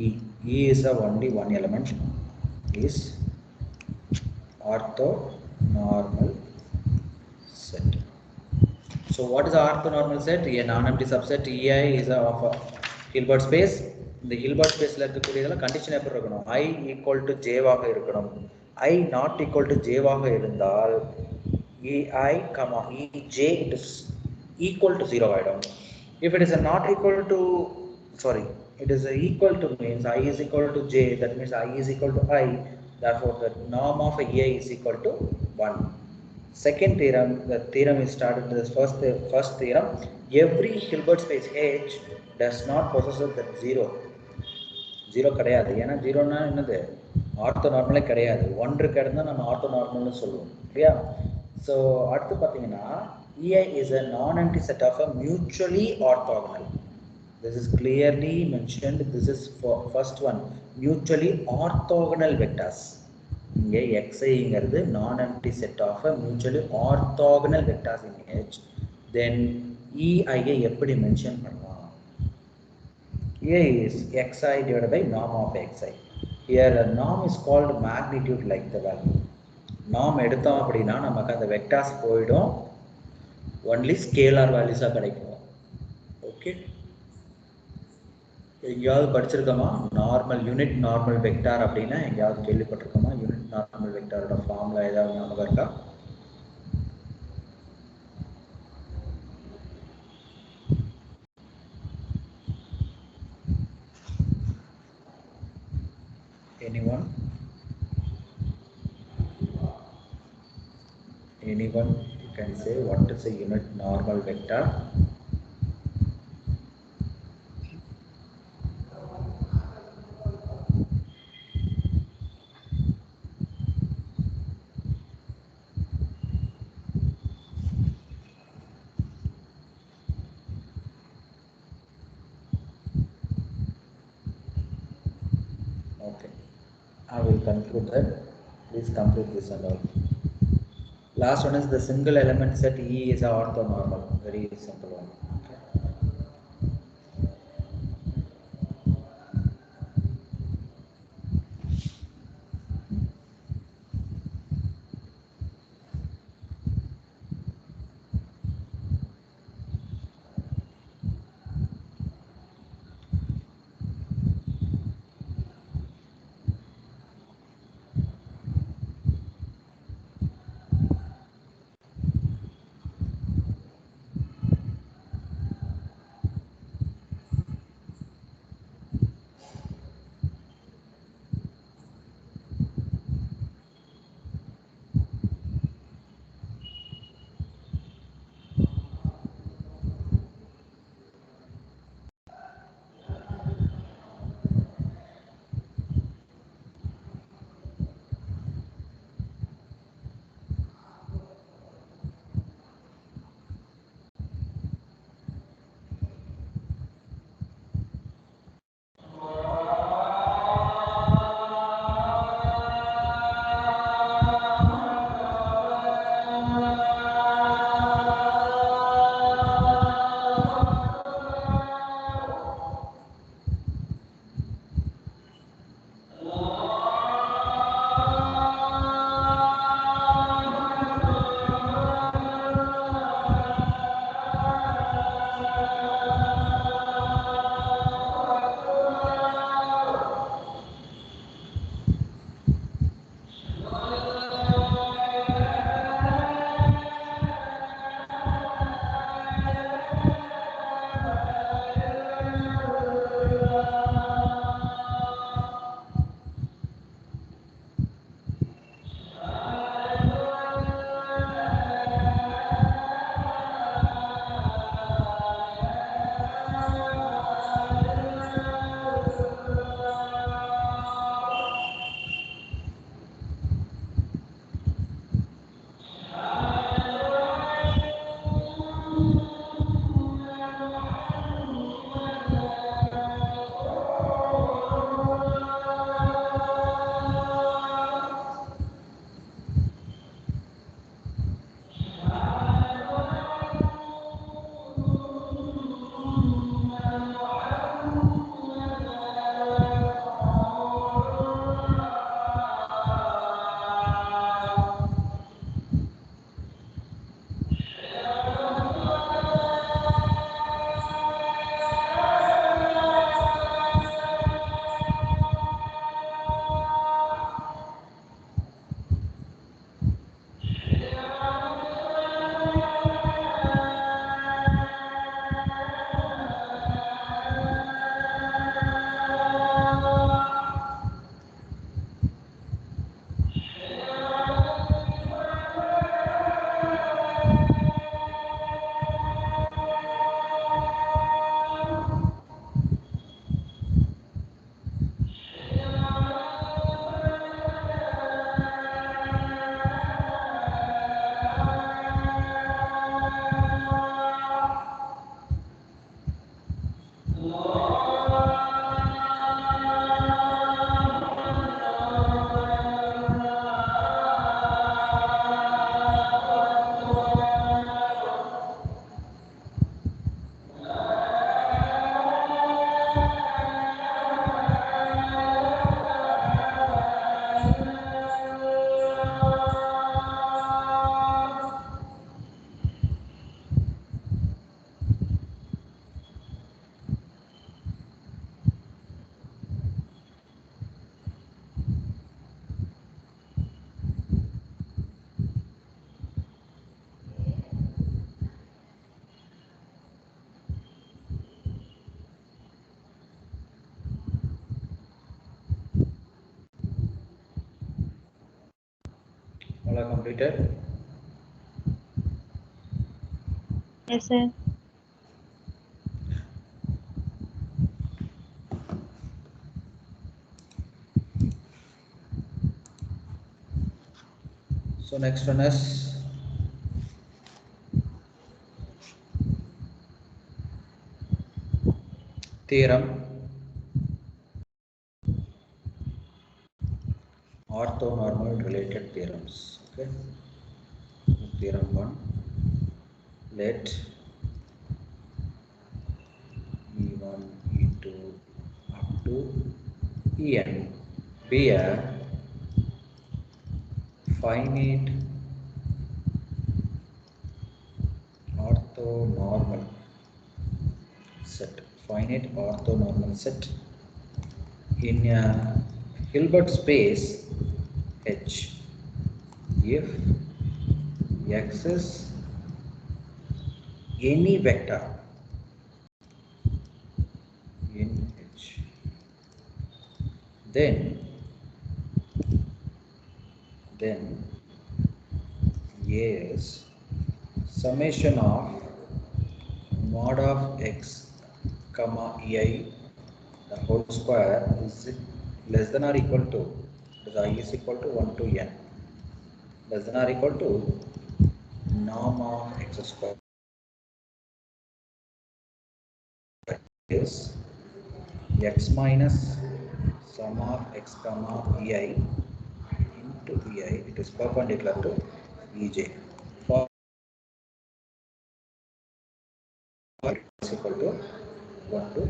E is a only one element is orthonormal set. So what is the orthonormal set? A non-empty subset EI is of a Hilbert space. இந்த Hilbert spaceல இருக்கக்கூடியதெல்லாம் condition எப்படி இருக்கணும்? I equal to j வாக இருக்கணும். I not equal to j வாக இருந்தால் EI, EJ it is equal to 0 ஆயிடும். If it is a not equal to, sorry, it is a equal to means I is equal to j, that means I is equal to I, therefore the norm of EI is equal to 1. Second theorem, the theorem is started with this first theorem. Every Hilbert space H does not possess that 0. 0 கிடையாது. ஏன்னா 0னா என்னது? ஆர்த்தோனார்மலே கிடையாது. 1 இருக்கிறதா நம்ம ஆர்த்தோனார்மல்னு சொல்லுவோம். இல்லையா? So அடுத்து பாத்தீங்கன்னா EI is a non-empty set of a mutually orthogonal. This is clearly mentioned. This is for first one, mutually orthogonal vectors. இங்கே xi non-empty set of a mutually orthogonal vectors in H. Then EI எப்படி mention பண்ணலாம்? EI is xi divided by norm of xi. Here a norm is called magnitude like the value. Norm எடுத்தோம் அப்படின்னா நமக்கு அந்த vectors போயிடும், only scalar values கிடைக்கும். Okay, எங்கேயாவது படிச்சிருக்கோமா normal unit normal vector அப்படின்னா? எங்கேயாவது கேள்விப்பட்டிருக்கோமா? யூனிட் நார்மல் வெக்டாரோட ஃபார்முலா ஏதாவது ஞாபகம் இருக்கா? Anyone you can say what is a unit normal vector? Okay, I will conclude that. Please complete this and all. Last one is the single element set E is a orthonormal. Very simple one. Okay. Formula completed? Yes, sir. So next one is theorem, orthonormal related theorems. Okay, theorem 1, let E1, E2 up to En be a finite orthonormal set, finite orthonormal set in a Hilbert space H if X is any vector in H, then A is summation of mod of X comma ei the whole square is less than or equal to, because I is equal to 1 to n, less than or equal to norm of x square is x minus sum of x comma ei into ei, it is perpendicular to ej for is equal to 1 to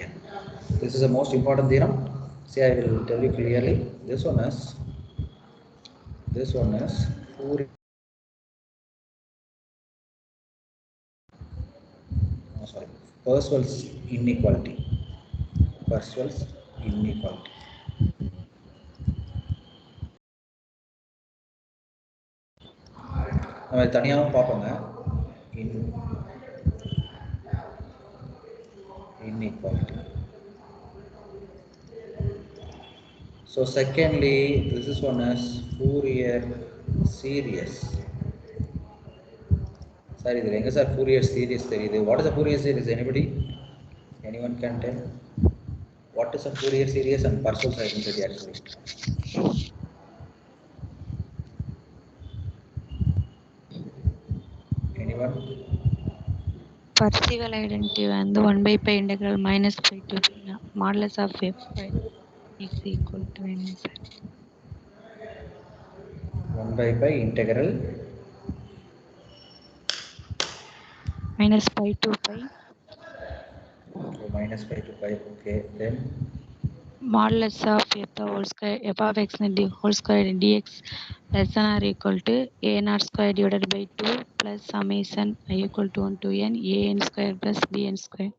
n. This is the most important theorem. See, I will tell you clearly. This one is Fourier. Oh, sorry, Parseval's inequality. Parseval's inequality. நம்ம தனியாகவும் பார்ப்போங்க. Inequality. So secondly, this is one as Fourier series. Sorry, this is a Fourier series. What is a Fourier series? Anybody? Anyone can tell? What is a Fourier series and Parseval's identity actually? Anyone? Parseval identity and 1 by pi integral minus pi to modulus of f pi is equal to n. 1 by pi integral minus pi to pi. So minus pi to pi. Okay, then Modulus of f the whole square, f of x the whole square dx less than or equal to a naught square divided by 2 plus summation I equal to 1 to n a n square plus b n square.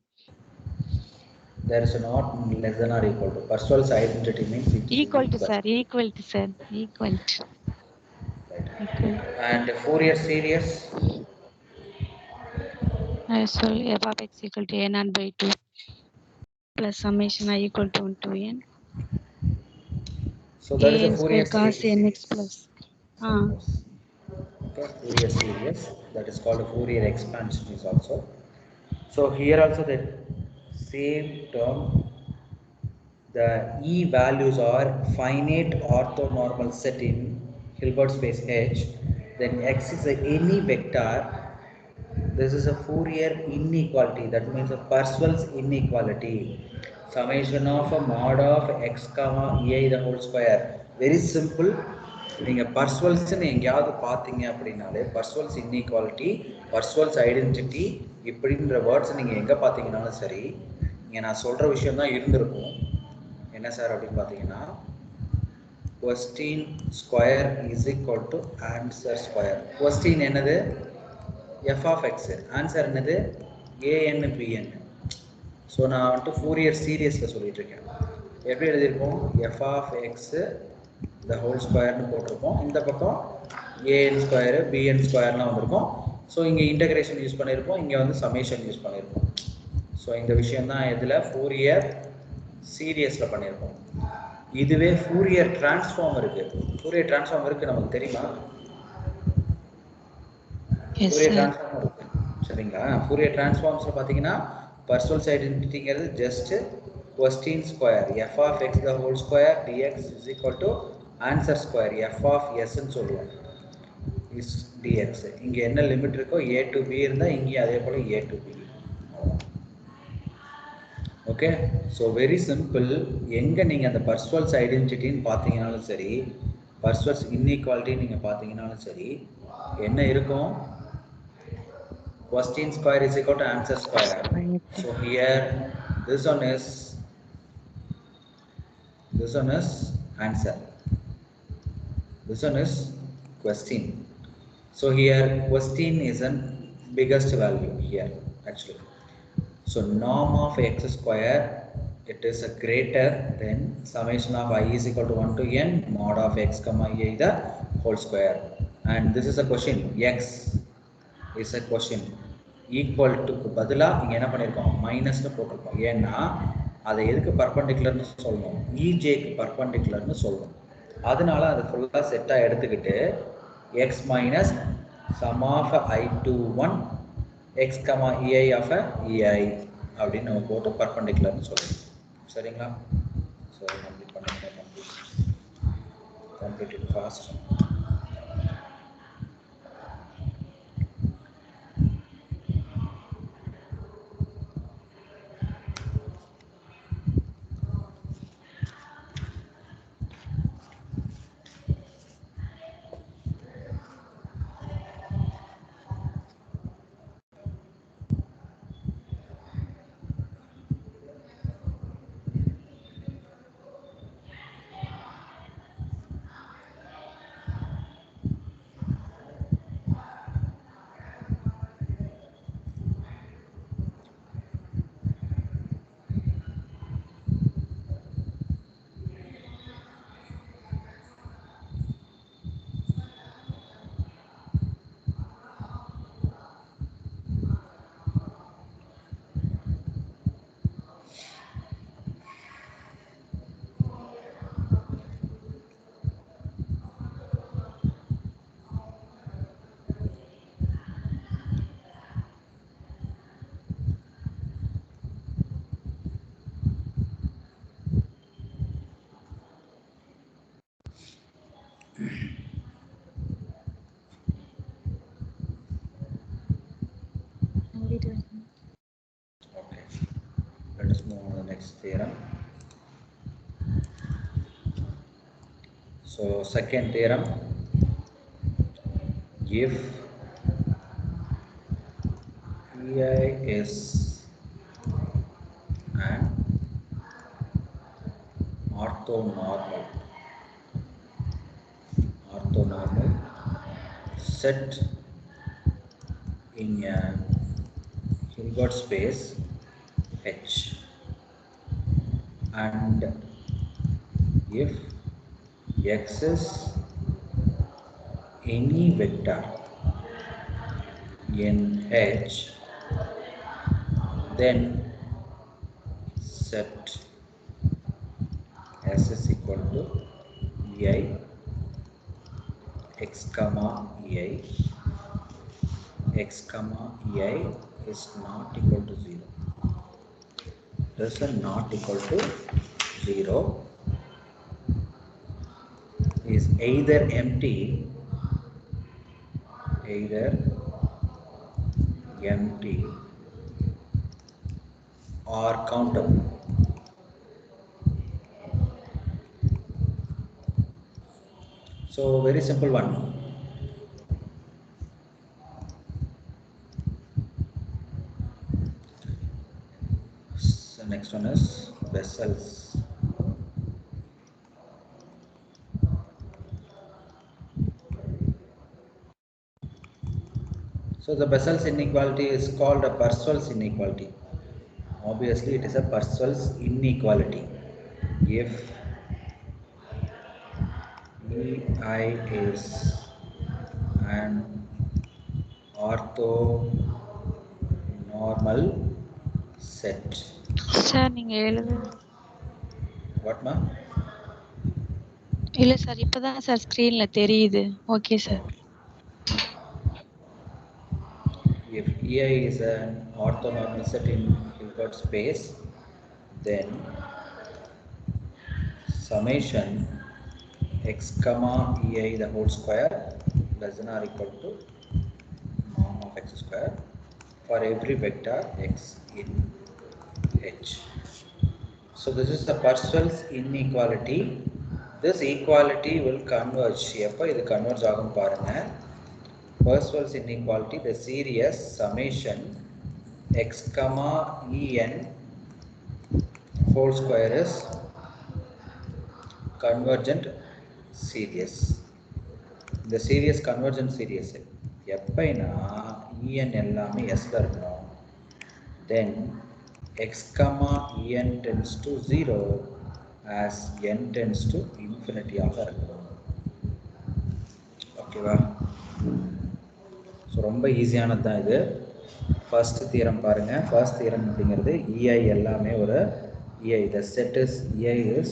there is not less than or equal to. Parseval's identity means it is Equal to equal. sir, equal to sir, equal to. Right. Equal. And Fourier series. So f of x equal to a naught by 2 plus summation I equal to 1 to n. So that is a a n Fourier square cos series. nx plus. Okay, Fourier series, that is called a Fourier expansion is also. So here also the same term, the E values are finite orthonormal set in Hilbert space H, then X is any vector. This is a Fourier inequality, that means a Parseval's inequality, summation of a mod of x comma ei the whole square. Very simple. நீங்கள் பர்ஸ்வல்ஸ்ன்னு எங்கேயாவது பார்த்தீங்க அப்படின்னாலே பர்ஸ்வல்ஸ் inequality, பர்ஸ்வல்ஸ் identity இப்படின்ற words நீங்கள் எங்கே பார்த்தீங்கன்னாலும் சரி, இங்கே நான் சொல்கிற விஷயம் தான் இருந்திருக்கும். என்ன சார் அப்படின்னு பார்த்தீங்கன்னா, question square is equal to answer square. Question என்னது? f of x. Answer என்னது? an bn. ஸோ நான் வந்துட்டு ஃபோரியர் சீரியஸில் சொல்லிட்டு இருக்கேன். எப்படி எழுதியிருக்கோம்? f of x the whole ஸ்கொயர்னு போட்டிருக்கோம். இந்த பக்கம் an ஸ்கொயரு bn ஸ்கொயர்லாம் வந்திருக்கும். ஸோ இங்கே இன்டகிரேஷன் யூஸ் பண்ணியிருக்கோம், இங்கே வந்து சமேஷன் யூஸ் பண்ணியிருக்கோம். ஸோ இந்த விஷயம் தான் இதில் ஃபோரியர் சீரியஸில் பண்ணியிருக்கோம். இதுவே ஃபோரியர் டிரான்ஸ்ஃபார்ம் இருக்குது. ஃபோரியர் டிரான்ஸ்ஃபார்ம் இருக்குது நமக்கு தெரியுமா? Yes, Fourier sir. டிரான்ஸ்ஃபார்ம் இருக்கு சரிங்களா. ஃபோரியர் டிரான்ஸ்ஃபார்ம்ஸ்ல பார்த்தீங்கன்னா பர்சனல்ஸ் ஐடென்டிட்டிங்கிறது just question square F of X the whole square DX is equal to answer square F of எஸ்ன்னு சொல்லுவோம் இஸ் டிஎக்ஸ். இங்கே என்ன லிமிட் இருக்கோ ஏ டு பி இருந்தால் இங்கேயும் அதே போல் A to B. Okay, so very simple. எங்கே நீங்கள் அந்த பர்சனல்ஸ் ஐடென்டிட்டின்னு பார்த்தீங்கன்னாலும் சரி, பர்சனல்ஸ் இன்இக்வாலிட்டி நீங்கள் பார்த்தீங்கன்னாலும் சரி, என்ன இருக்கும்? Question square is equal to answer square. So here this one is answer. This one is question. So here question is an biggest value here actually. So norm of x square, it is a greater than summation of I is equal to 1 to n mod of x comma a the whole square. And this is a question. X is a question. Equal டுக்கு பதிலாக இங்கே என்ன பண்ணியிருக்கோம்? மைனஸ்னு போட்டிருக்கோம். ஏன்னா அதை எதுக்கு பர்பண்டிகுலர்னு சொல்லணும்? இஜேக்கு பர்பண்டிகுலர்னு சொல்லணும். அதனால அதை ஃபுல்லாக செட்டாக எடுத்துக்கிட்டு X minus sum of I to 1 X comma E I of E I அப்படின்னு நம்ம போட்டு பர்பண்டிகுலர்னு சொல்லணும். சரிங்களா? ஸோ கம்ப்ளீட் பண்ணிக்கலாம். Complete fast. Okay, let us move on to the next theorem. So second theorem, if EI is an orthonormal set in a Hilbert space H, and if X is any vector in H, then set S is equal to EI X comma EI. X comma EI is not equal to 0. This is not equal to 0 is either empty or countable. So very simple one. So next one is Bessel's. So the Bessel's inequality is called a Parseval's inequality. Obviously it is a Parseval's inequality. If EI is an orthonormal set. Sir நீங்க எழுது. What ma? இல்ல sir இப்பதான் sir ஸ்கிரீன்ல தெரியுது. Okay sir. if EI is an orthonormal set in Hilbert space, then summation x comma EI the whole square less than or equal to norm of x square for every vector x in H. So this is the Parseval's inequality. This equality will converge. எப்போ இது converge ஆகும் பாருங்க. Parseval's inequality, the series summation x comma en whole square is convergent series. இந்த series convergent series எப்பைனா en எல்லாமே sல இருக்கணும், then x comma en tends to 0 as n tends to infinity ஆக இருக்கும். ஓகேவா? ஸோ ரொம்ப ஈஸியானது தான் இது. ஃபர்ஸ்ட் தியரம் பாருங்க. ஃபர்ஸ்ட் தியரம் அப்படிங்கிறது EI எல்லாமே ஒரு EI, the set is EI is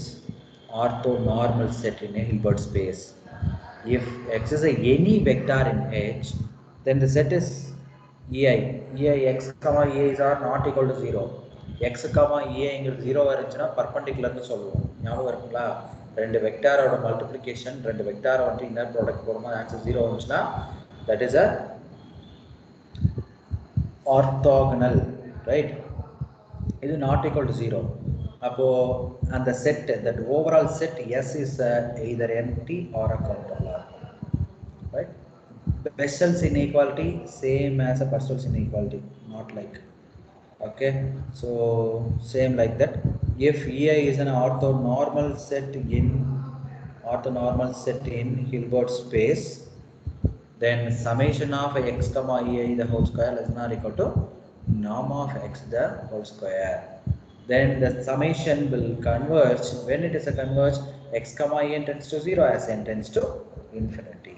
orthonormal set in a Hilbert space. If x is any vector in H, then the set is EI. EI x comma EI is are not equal to 0. x comma EIங்கிறது 0 இருந்துச்சுன்னா பர்பெண்டிகுலர்னு சொல்லுவோம். ஞாபகம் இருக்குங்களா? ரெண்டு வெக்டாரோட multiplication, ரெண்டு வெக்டாரை வந்து inner product போடும்போது answer 0 வந்துச்சுன்னா that is a orthogonal, right? It is not equal to 0. Appo and the set, that overall set S is either empty or a counter law, right? Bessel's inequality same as a Parseval's inequality, not like, okay, so same like that. If EI is an orthonormal set in Hilbert space, then summation of x comma EI the whole square less than or equal to norm of x the whole square. Then the summation will converge. When it is a converge, x comma en tends to 0 as n tends to infinity.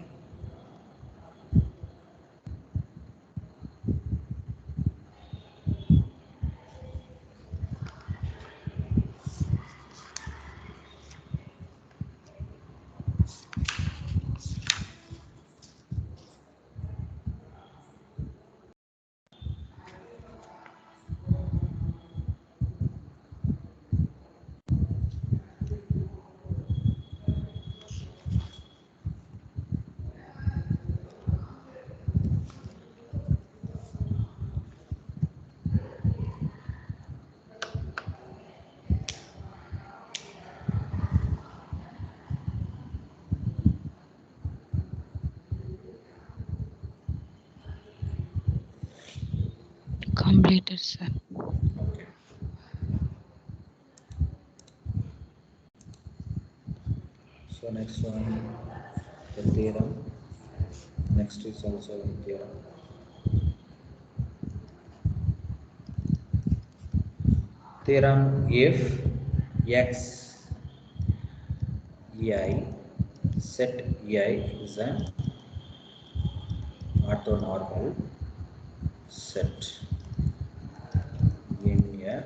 Completed, sir. Okay. So next one, the theorem. Next is also the theorem. Theorem, if x EI set EI is an orthonormal set in a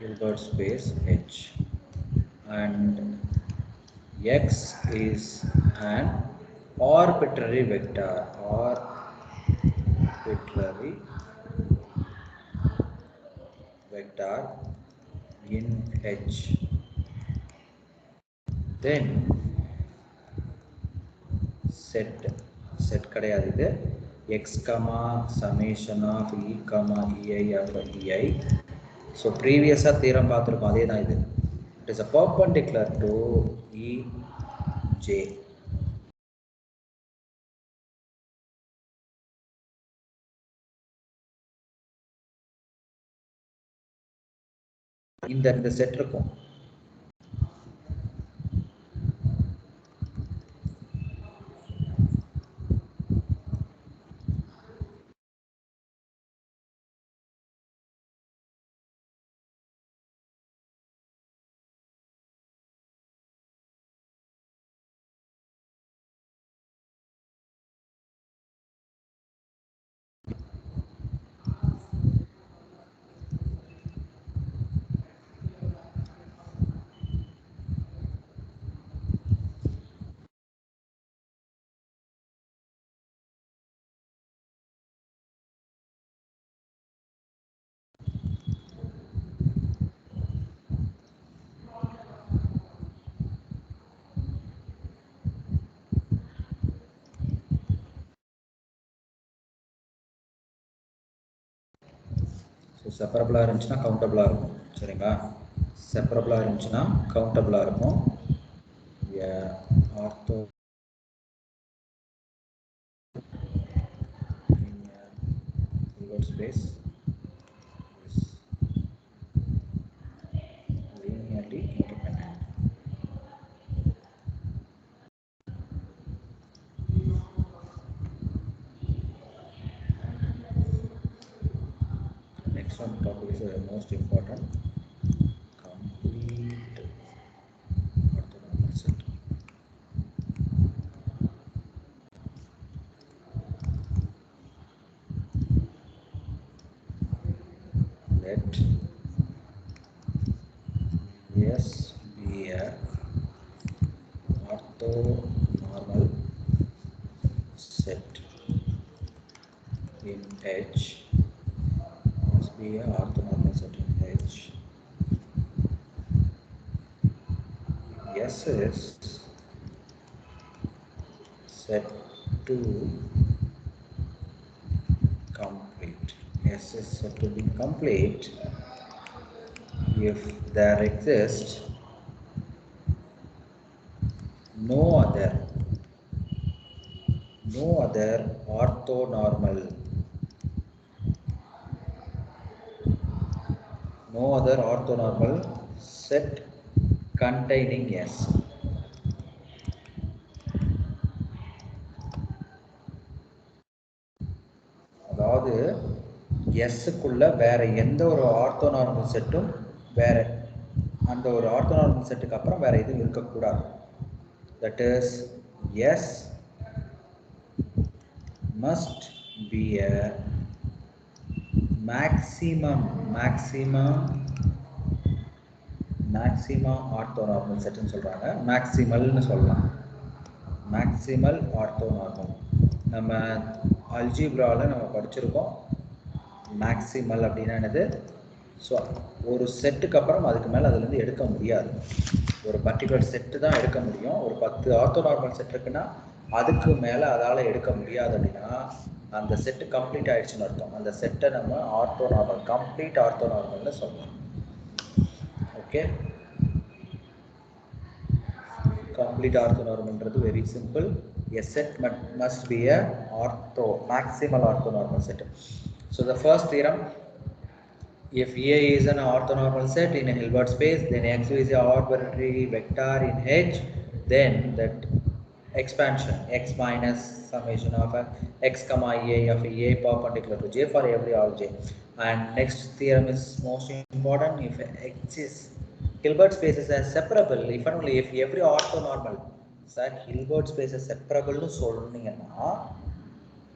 Hilbert space H, and x is an arbitrary vector in H, then set கிடையாது, இது x comma summation of e comma ei of ei. So previous theorem பார்த்திருக்கோம், அதே தான் இது. It is a perpendicular to EJ. இந்த set இருக்கும். செப்பரபிளாக இருந்துச்சுன்னா கவுண்டபிளாக இருக்கும். சரிங்களா? செப்பரபிளாக இருந்துச்சுன்னா கவுண்டபிளாக இருக்கும். Ortho Hilbert space is linearly independent. Next one topic is the most important, complete orthonormal set. Let S be a orthonormal set in H. Must be a orthonormal set in H. S is set to complete. S is set to be complete if there exists no other orthonormal set containing S. அதாவது எஸ்ஸுக்குள்ள வேற எந்த ஒரு orthonormal செட்டும் வேற அந்த ஒரு orthonormal செட்டுக்கு அப்புறம் வேற எதுவும் இருக்கக்கூடாது. That is S must be a maximum orthonormal செட்னு சொல்றாங்க. மேக்ஸிமல்னு சொல்லலாம். மேக்ஸிமல் ஆர்த்தோனார்மல் நம்ம அல்ஜிப்ராவில் நம்ம படிச்சிருக்கோம். மேக்ஸிமல் அப்படின்னா என்னது? ஸோ ஒரு செட்டுக்கு அப்புறம் அதுக்கு மேலே அதுலேருந்து எடுக்க முடியாது. ஒரு பர்டிகுலர் செட்டு தான் எடுக்க முடியும். ஒரு 10 ஆர்த்தோனார்மல் செட் இருக்குன்னா அதுக்கு மேலே அதால் எடுக்க முடியாது அப்படின்னா அந்த செட்டு கம்ப்ளீட் ஆயிடுச்சுன்னு அர்த்தம். அந்த செட்டை நம்ம ஆர்த்தோனார்மல், கம்ப்ளீட் ஆர்த்தோனார்மல்னு சொல்லலாம். Okay, complete orthonormalன்றது very simple. A set must be a maximal orthonormal set. So the first theorem, if A is an orthonormal set in a Hilbert space, then X is an arbitrary vector in H, then that expansion X minus summation of X comma A of A perpendicular to J for every all J. And next theorem is most important. If X is Hilbert space is separable if and only if every orthonormal. Sir, Hilbert space is separable னு சொன்னீங்கன்னா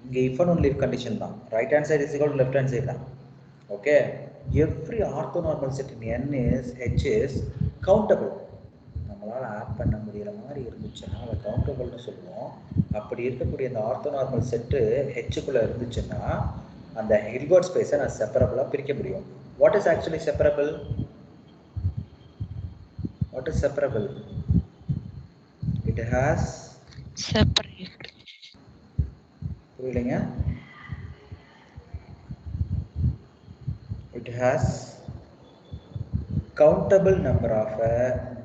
இங்க if and only if condition தான். Right hand side is equal to left hand side தான். Okay, every orthonormal set in N is H is countable. நம்மளால add பண்ண முடியற மாதிரி இருந்துச்சுன்னா அதை கவுண்டபிள்னு சொல்லுவோம். அப்படி இருக்கக்கூடிய அந்த ஆர்த்தோனார்மல் செட்டு ஹெச்சுக்குள்ள இருந்துச்சுன்னா அந்த ஹில்பர்ட் ஸ்பேஸை நான் செப்பரபிளா பிரிக்க முடியும். What is actually separable? What is separable? It has separate. புரியலைங்க? It has countable number of a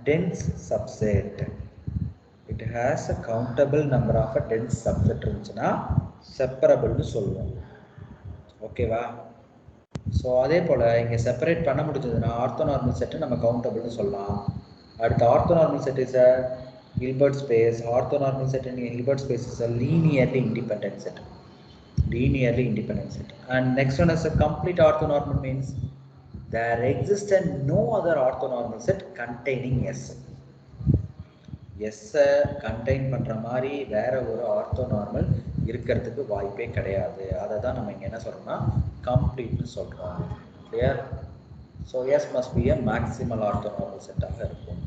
dense subset. It has a countable number of a dense subset இருந்துச்சுன்னா separable னு சொல்லுவோம். ஓகேவா? ஸோ அதே போல் இங்கே செப்பரேட் பண்ண முடிஞ்சதுன்னா ஆர்த்தோனார்மல் செட்டு நம்ம கவுண்டபிள்னு சொல்லலாம். அடுத்த orthonormal set is a Hilbert space. Orthonormal set in Hilbert space is a linearly independent set. Linearly independent set. And next one is a complete orthonormal means there exists no other orthonormal set containing S. S contain பண்ற மாதிரி வேற ஒரு orthonormal இருக்கிறதுக்கு வாய்ப்பே கிடையாது. அதை தான் நம்ம இங்க என்ன சொல்றோம்னா கம்ப்ளீட்னு சொல்றோம். Clear? So S must be a maximal orthonormal set ஆக இருக்கும்.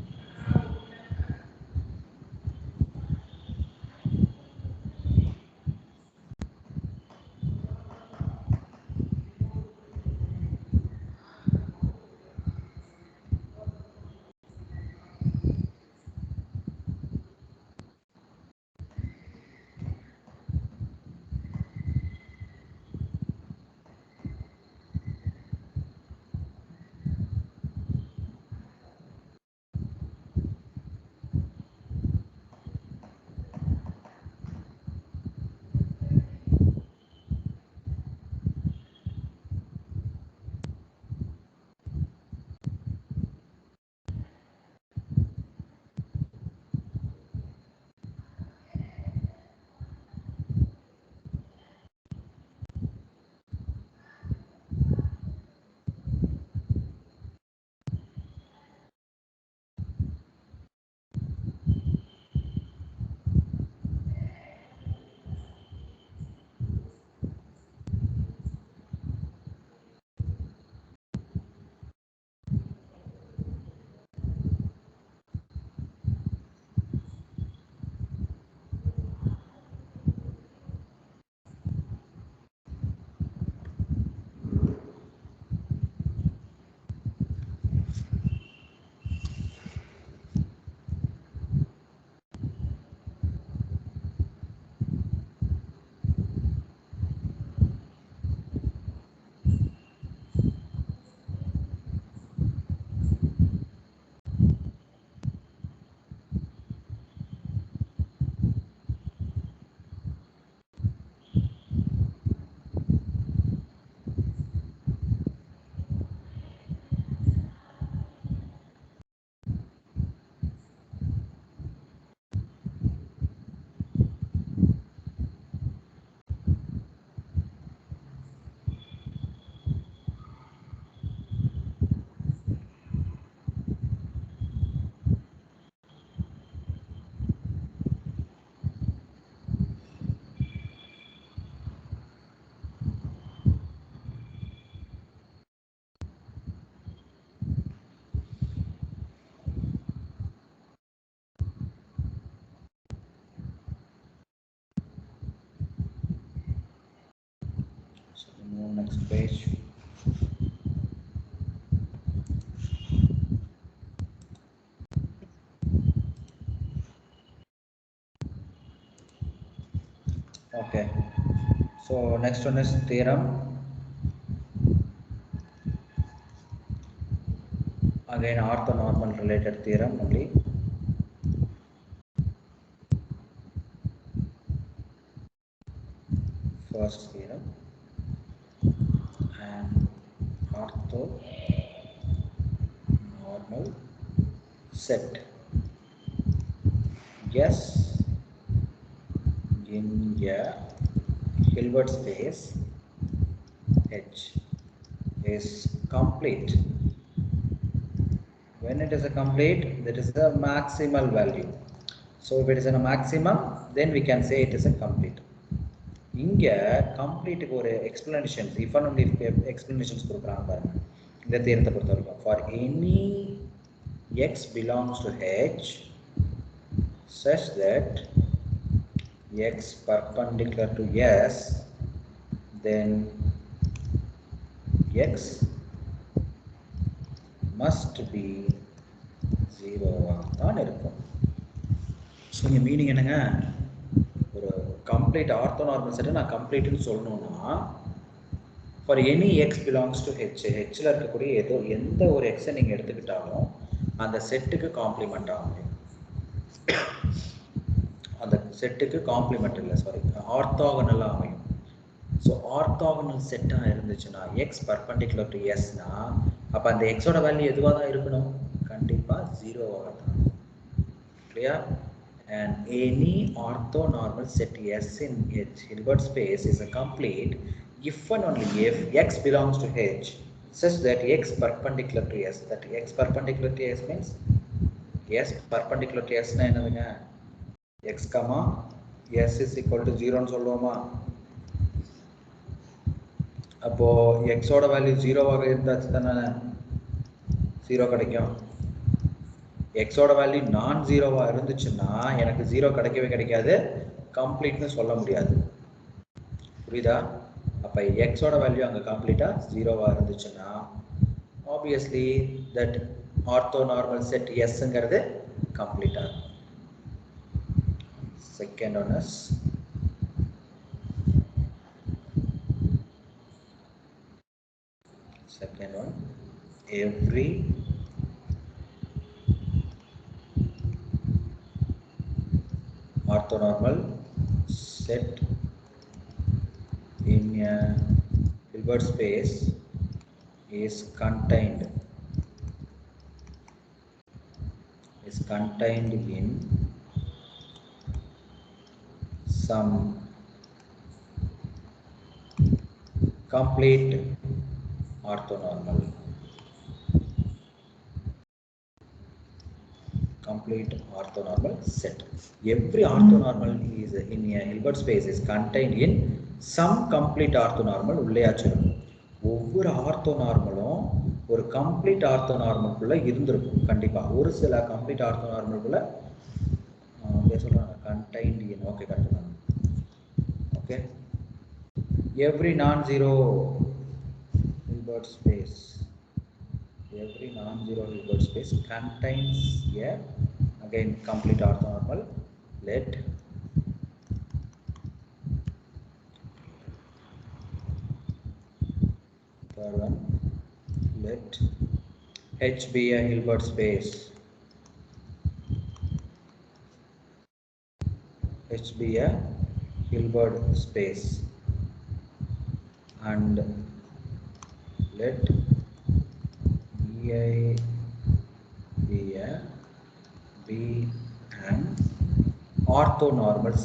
page. Okay, so next one is theorem. Again, orthonormal related theorem only. First theorem, and orthonormal set S in a Hilbert space H is complete. When it is a complete, that is the maximal value. So if it is a maximum, then we can say it is a complete. இங்க complete ஒரு explanations, if and only if explanations கொடுக்குறாங்க பாருங்க இந்த தியரத்தை பொறுத்த வரைக்கும். For any x belongs to H such that x perpendicular to S, then x must be 0 தான் இருக்கும். ஸோ இங்கே மீனிங் என்னங்க, ஒரு கம்ப்ளீட் ஆர்த்தோனார்மல் செட்டை நான் கம்ப்ளீட்னு சொல்லணும்னா for any X belongs to H, ஹெச்சில் இருக்கக்கூடிய எந்த ஒரு எக்ஸை நீங்கள் எடுத்துக்கிட்டாலும் அந்த செட்டுக்கு காம்ப்ளிமெண்ட் ஆகும். அந்த செட்டுக்கு காம்ப்ளிமெண்ட் இல்லை, சாரி, ஆர்த்தோகனலாக அமையும். ஸோ ஆர்த்தோகனல் செட்டாக இருந்துச்சுன்னா எக்ஸ் பர்பண்டிகுலர் டு எஸ்னா அப்போ அந்த எக்ஸோட வேல்யூ எதுவாக தான் இருக்கணும், கண்டிப்பாக 0வாக தான். Clear? And any orthonormal set S in H Hilbert space is a complete if and only if x belongs to H such that x perpendicular to S. That x perpendicular to S means S perpendicular to S na enadunga, x comma S is equal to 0 nu solluvom. அப்போ x ஓட value 0வாக இருந்தாச்சு தானே 0 கிடைக்கும். எக்ஸோட value நான் 0வா இருந்துச்சுன்னா எனக்கு 0 கிடைக்கவே கிடைக்காது, கம்ப்ளீட்னு சொல்ல முடியாது. புரியுதா? அப்போ எக்ஸோட வேல்யூ அங்கே கம்ப்ளீட்டாக 0வா இருந்துச்சுன்னா ஆப்வியஸ்லி தட் ஆர்த்தோனார்மல் செட் எஸ்ங்கிறது கம்ப்ளீட்டாக இருக்கும். Second one is second one, every orthonormal set in a Hilbert space is contained in some complete orthonormal set. Every orthonormal is in a Hilbert space is contained in some complete orthonormal உள்ளேயாச்சிரும். ஒவ்வொரு ஆர்த்தோனார்மலும் ஒரு complete ஆர்த்தோனார்மலுக்குள்ள இருந்திருக்கும் கண்டிப்பா. ஒரு சில complete ஆர்த்தோனார்மலுக்குள்ள சொல்றாங்க contained in. Okay, correct தான். Okay, every non-zero Hilbert space contains a again complete orthonormal. Let third one, let H be a Hilbert space. H be a Hilbert space and let EI be an orthonormal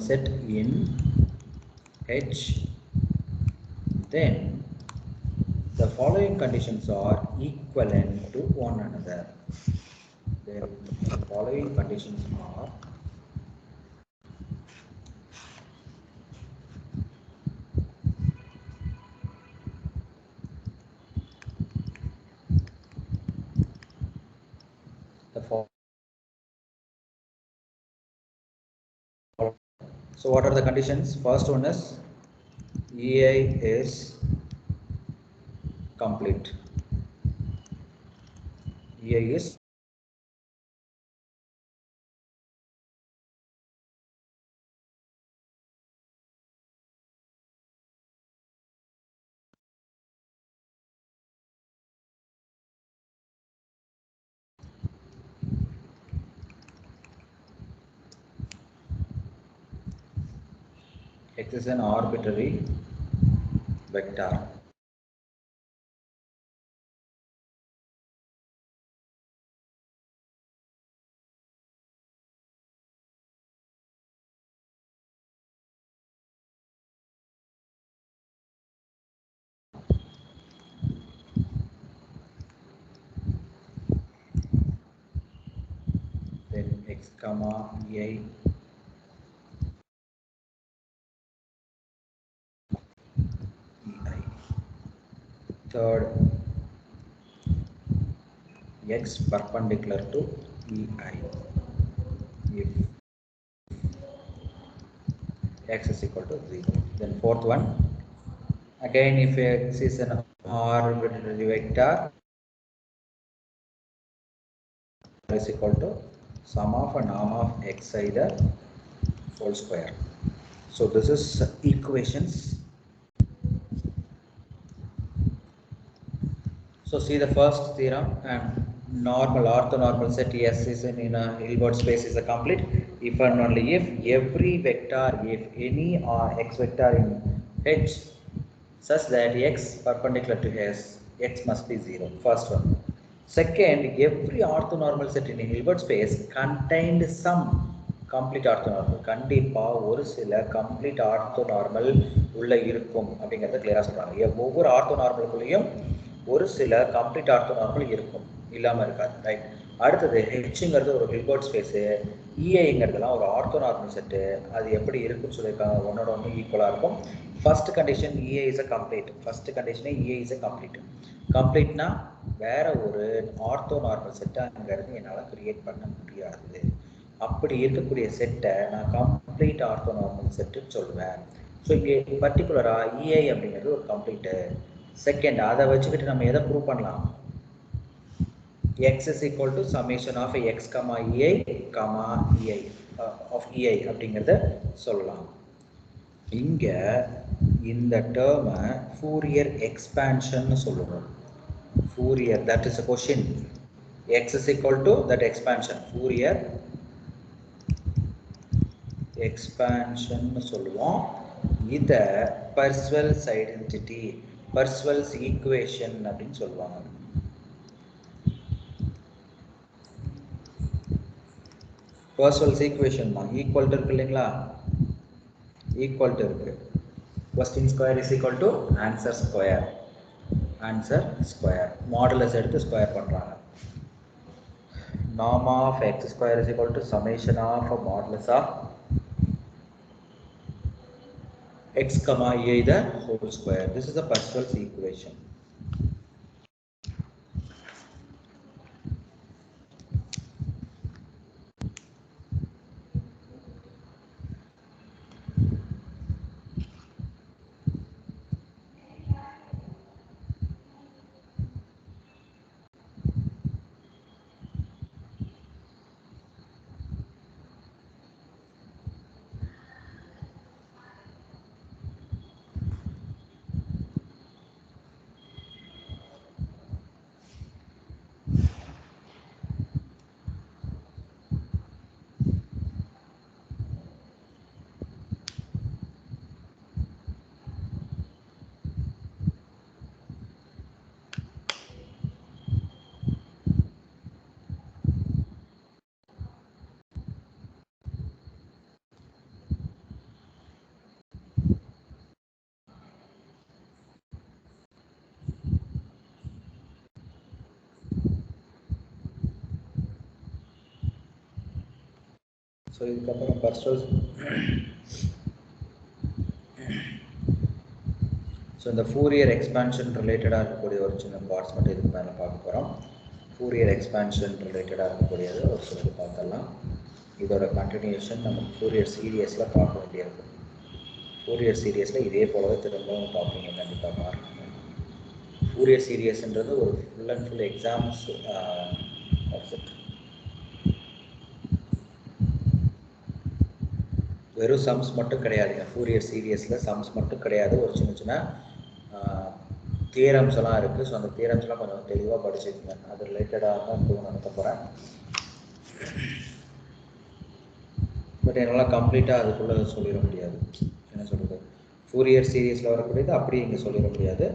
set in H, then the following conditions are equivalent to one another. Then the following conditions are the following So what are the conditions? First one is EI is complete. EI is X is an arbitrary vector. Then X comma EI EI. Third, X perpendicular to EI. If X is equal to 0. Then fourth one, again if X is an arbitrary vector is equal to sum of a norm of X either whole square. So this is equations. So see the first theorem, and normal orthonormal set S is in a Hilbert space is a complete if and only if every vector, if any X vector in H such that X perpendicular to S, X must be 0. First one. Second, every orthonormal set in a Hilbert space contained some complete orthonormal. கண்டிப்பா ஒரு சில complete orthonormal உள்ள இருக்கும் அப்படிங்கறத கிளியரா சொல்றாங்க. ஒவ்வொரு ஆர்த்தோனார்மலுக்குள்ளேயும் ஒரு சில complete orthonormal இருக்கும், இல்லாம இருக்காது, ரைட்? அடுத்தது ஹெச்ங்கிறது ஒரு ஹில்பர்ட் ஸ்பேஸ், இஐங்கிறதுலாம் ஒரு ஆர்த்தோனார்மல் செட்டு. அது எப்படி இருக்குன்னு சொல்லியிருக்காங்க, ஒன்னோட ஒன்று ஈக்குவலாக இருக்கும். First condition EI is a complete. First கண்டிஷனே இஐ இஸ் அ கம்ப்ளீட். கம்ப்ளீட்னா வேற ஒரு ஆர்த்தோனார்மல் செட்டை அங்கிறது என்னால் கிரியேட் பண்ண முடியாது. அப்படி இருக்கக்கூடிய செட்டை நான் கம்ப்ளீட் ஆர்த்தோனார்மல் செட்டுன்னு சொல்லுவேன். ஸோ இங்கே பர்டிகுலராக இஐ அப்படிங்கிறது ஒரு கம்ப்ளீட்டு. செகண்ட், அதை வச்சுக்கிட்டு நம்ம எதை ப்ரூவ் பண்ணலாம்? X is equal to summation of X comma EI comma EI of EI அப்படிங்கிறத சொல்லலாம். இங்க இந்த டேர்மை ஃபூரியர் எக்ஸ்பான்ஷன் சொல்லுவோம். Fourier, that is a question. X is equal to that expansion, Fourier expansion சொல்லுவோம். இதை பர்ஸ்வெல்ஸ் ஐடென்டிட்டி, பர்ஸ்வெல்ஸ் ஈக்குவேஷன் அப்படின்னு சொல்லுவாங்க. பர்ஸ்வெல்ஸ் ஈக்குவேஷன் தான் ஈக்குவல் டு இருக்கு இல்லைங்களா? ஈக்குவல் டு இருக்கு. Question square is equal to answer square. Answer square modulus எடுத்து ஸ்கொயர் பண்றாங்க. norm of x square is equal to summation of a modulus of x comma a the whole square. This is the Pascal's equation. So இதுக்கப்புறம் பர்ஸ்வெல்ஸ் so இந்த Fourier expansion ரிலேட்டடாக இருக்கக்கூடிய ஒரு சின்ன parts மட்டும் இதுக்கு மேலே பார்க்க போகிறோம். ஃபூரியர் எக்ஸ்பான்ஷன் ரிலேட்டடாக இருக்கக்கூடியது ஒரு சிலது பார்த்துடலாம். இதோட கண்டினியூஷன் நம்ம ஃபோரியர் சீரியஸில் பார்க்க வேண்டியது. ஃபோரியர் சீரியஸில் இதே போலவே திரும்பவும் பார்ப்பீங்க கண்டிப்பாக பாருங்க. ஃபோரியர் சீரியஸ்ன்றது ஒரு ஃபுல் அண்ட் ஃபுல் எக்ஸாம்ஸ் வெறும் சம்ஸ் மட்டும் கிடையாதுங்க. ஃபோரியர் சீரியஸில் சம்ஸ் மட்டும் கிடையாது, ஒரு சின்ன சின்ன தியரம்ஸ் எல்லாம் இருக்குது. ஸோ அந்த தியரம்ஸ்லாம் கொஞ்சம் தெளிவாக படிச்சுக்கோங்க. அது ரிலேட்டடாக தான் இப்போ நடத்த போகிறேன். பட் என்னால் கம்ப்ளீட்டாக அதுக்குள்ளே சொல்லிட முடியாது. என்ன சொல்கிறது, ஃபோரியர் சீரியஸில் வரக்கூடியது அப்படியே இங்கே சொல்லிட முடியாது.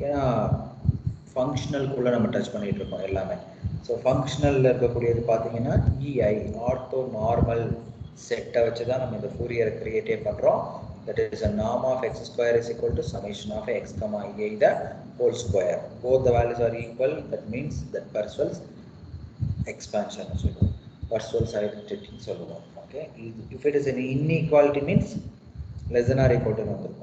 ஏன்னா ஃபங்க்ஷனலுக்குள்ளே நம்ம டச் பண்ணிகிட்டு இருக்கோம் எல்லாமே. ஸோ ஃபங்க்ஷனலில் இருக்கக்கூடியது பார்த்தீங்கன்னா இஐ ஆர்த்தோ நார்மல் செட்டை வச்சு தான் நம்ம இந்த ஃபோரியரை கிரியேட்டே பண்ணுறோம். That is a norm of x square is equal to summation of x comma ei the whole square. Both the values are equal. That means that Parseval's expansion. Parseval's identity. Okay. If it is an inequality means less than or equal to nothing.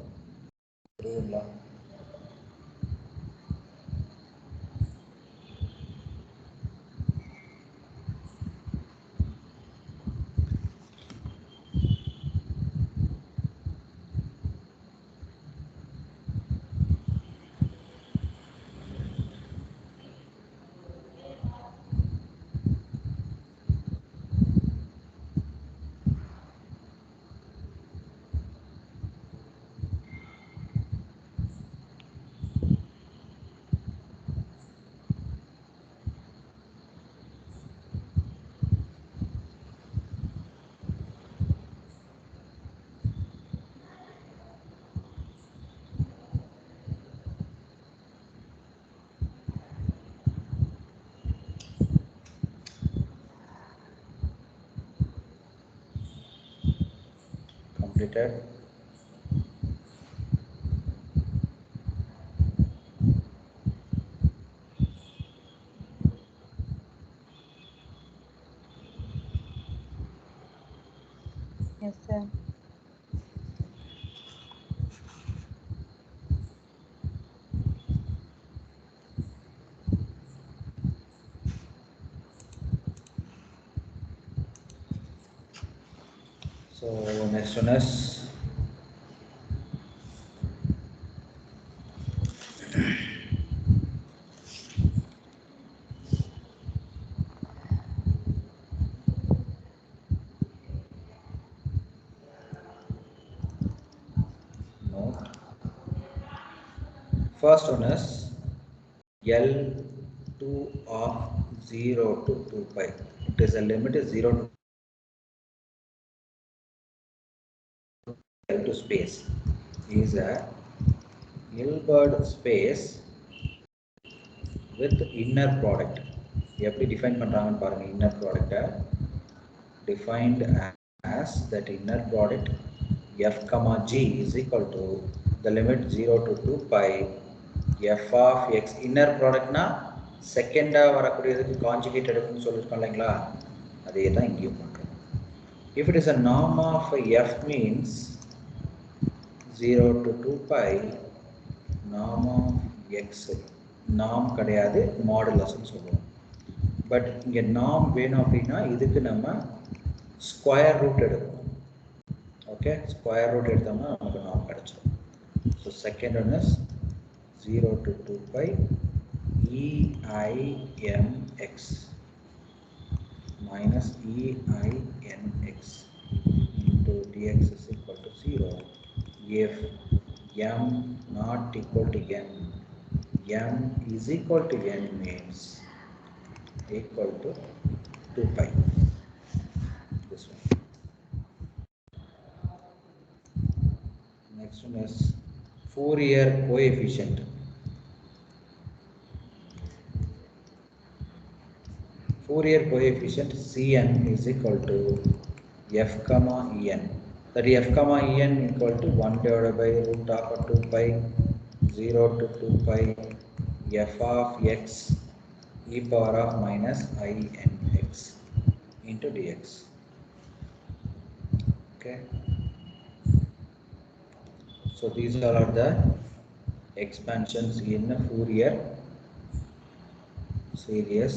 Completed. Yes, sir. So next one is first one is L2 of 0 to 2 pi. It is a limit is 0 to space is a Hilbert space with inner product. எப்படி define பண்றாங்கன்னு பாருங்க. inner product defined as that inner product f comma g is equal to the limit 0 to 2 pi f of x. inner product na second வரக்கூடியதுக்கு conjugate எடுக்கணும்னு சொல்லிருக்கோம் இல்லைங்களா, அதே தான் இங்கேயும் பண்றோம். If it is a norm of f means 0 to 2 pi norm of x, norm கிடையாது modulus ன்னு சொல்லுவோம். But இங்கே norm வேணும் அப்படின்னா இதுக்கு நம்ம ஸ்கொயர் ரூட் எடுக்கணும். ஓகே, ஸ்கொயர் ரூட் எடுத்தோம்னா நமக்கு norm கிடைச்சிடும். So second one is 0 to 2 pi EIMX minus EINX into dx is equal to 0 if m not equal to n. m is equal to n means equal to 2 pi. This one. Next one is Fourier coefficient. Fourier coefficient Cn is equal to f comma en. That f comma en equal to 1 divided by root of 2 pi 0 to 2 pi f of x e power of minus inx into dx. Okay. So these are the expansions in Fourier series.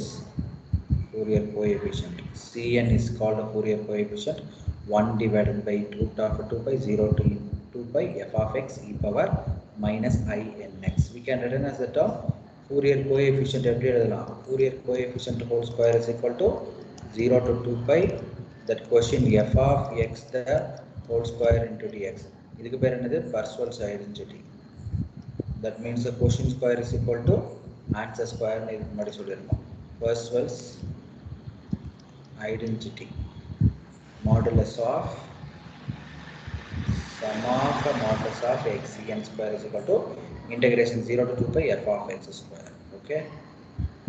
Fourier coefficient. Cn is called a Fourier coefficient. 1 divided by root of 2 pi 0 to 2 pi f of x e power minus I n x. We can written as the term Fourier coefficient. Fourier coefficient whole square is equal to 0 to 2 pi. That question f of x the whole square into dx. இதுக்கு பேர் என்னது Parseval's identity. That means the quotient square is equal to answer square னு இதுக்கு முன்னாடி சொல்லிருக்கோம். Parseval's identity, modulus of sum of the modulus of x n square is equal to integration 0 to 2 pi f of x square. Okay,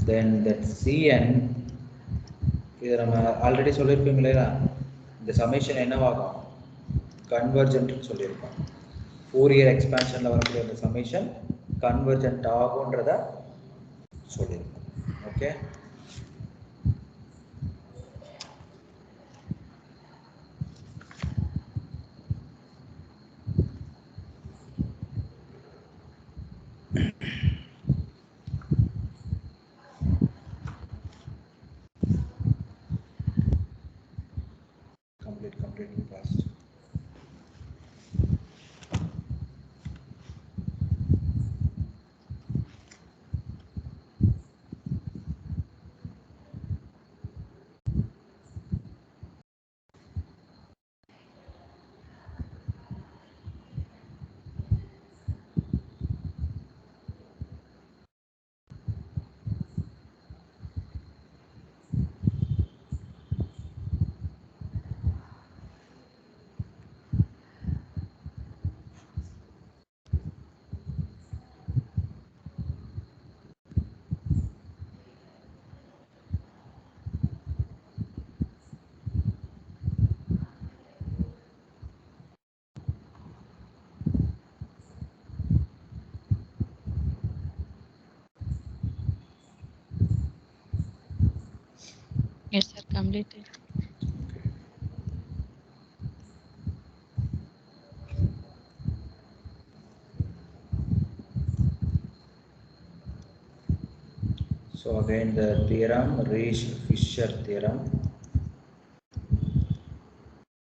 then that cn இது நம்ம already சொல்லிருப்போம் இல்லையா, இந்த summation என்னவாகும், convergent சொல்லியிருக்கோம். Fourier எக்ஸ்பான்ஷன்ல வரக்கூடிய இந்த சமேஷன் கன்வர்ஜென்ட் ஆகும்ன்றத சொல்லியிருக்கோம். Okay, completely fast. Yes, sir. Completed. So again the theorem, Riesz-Fischer theorem.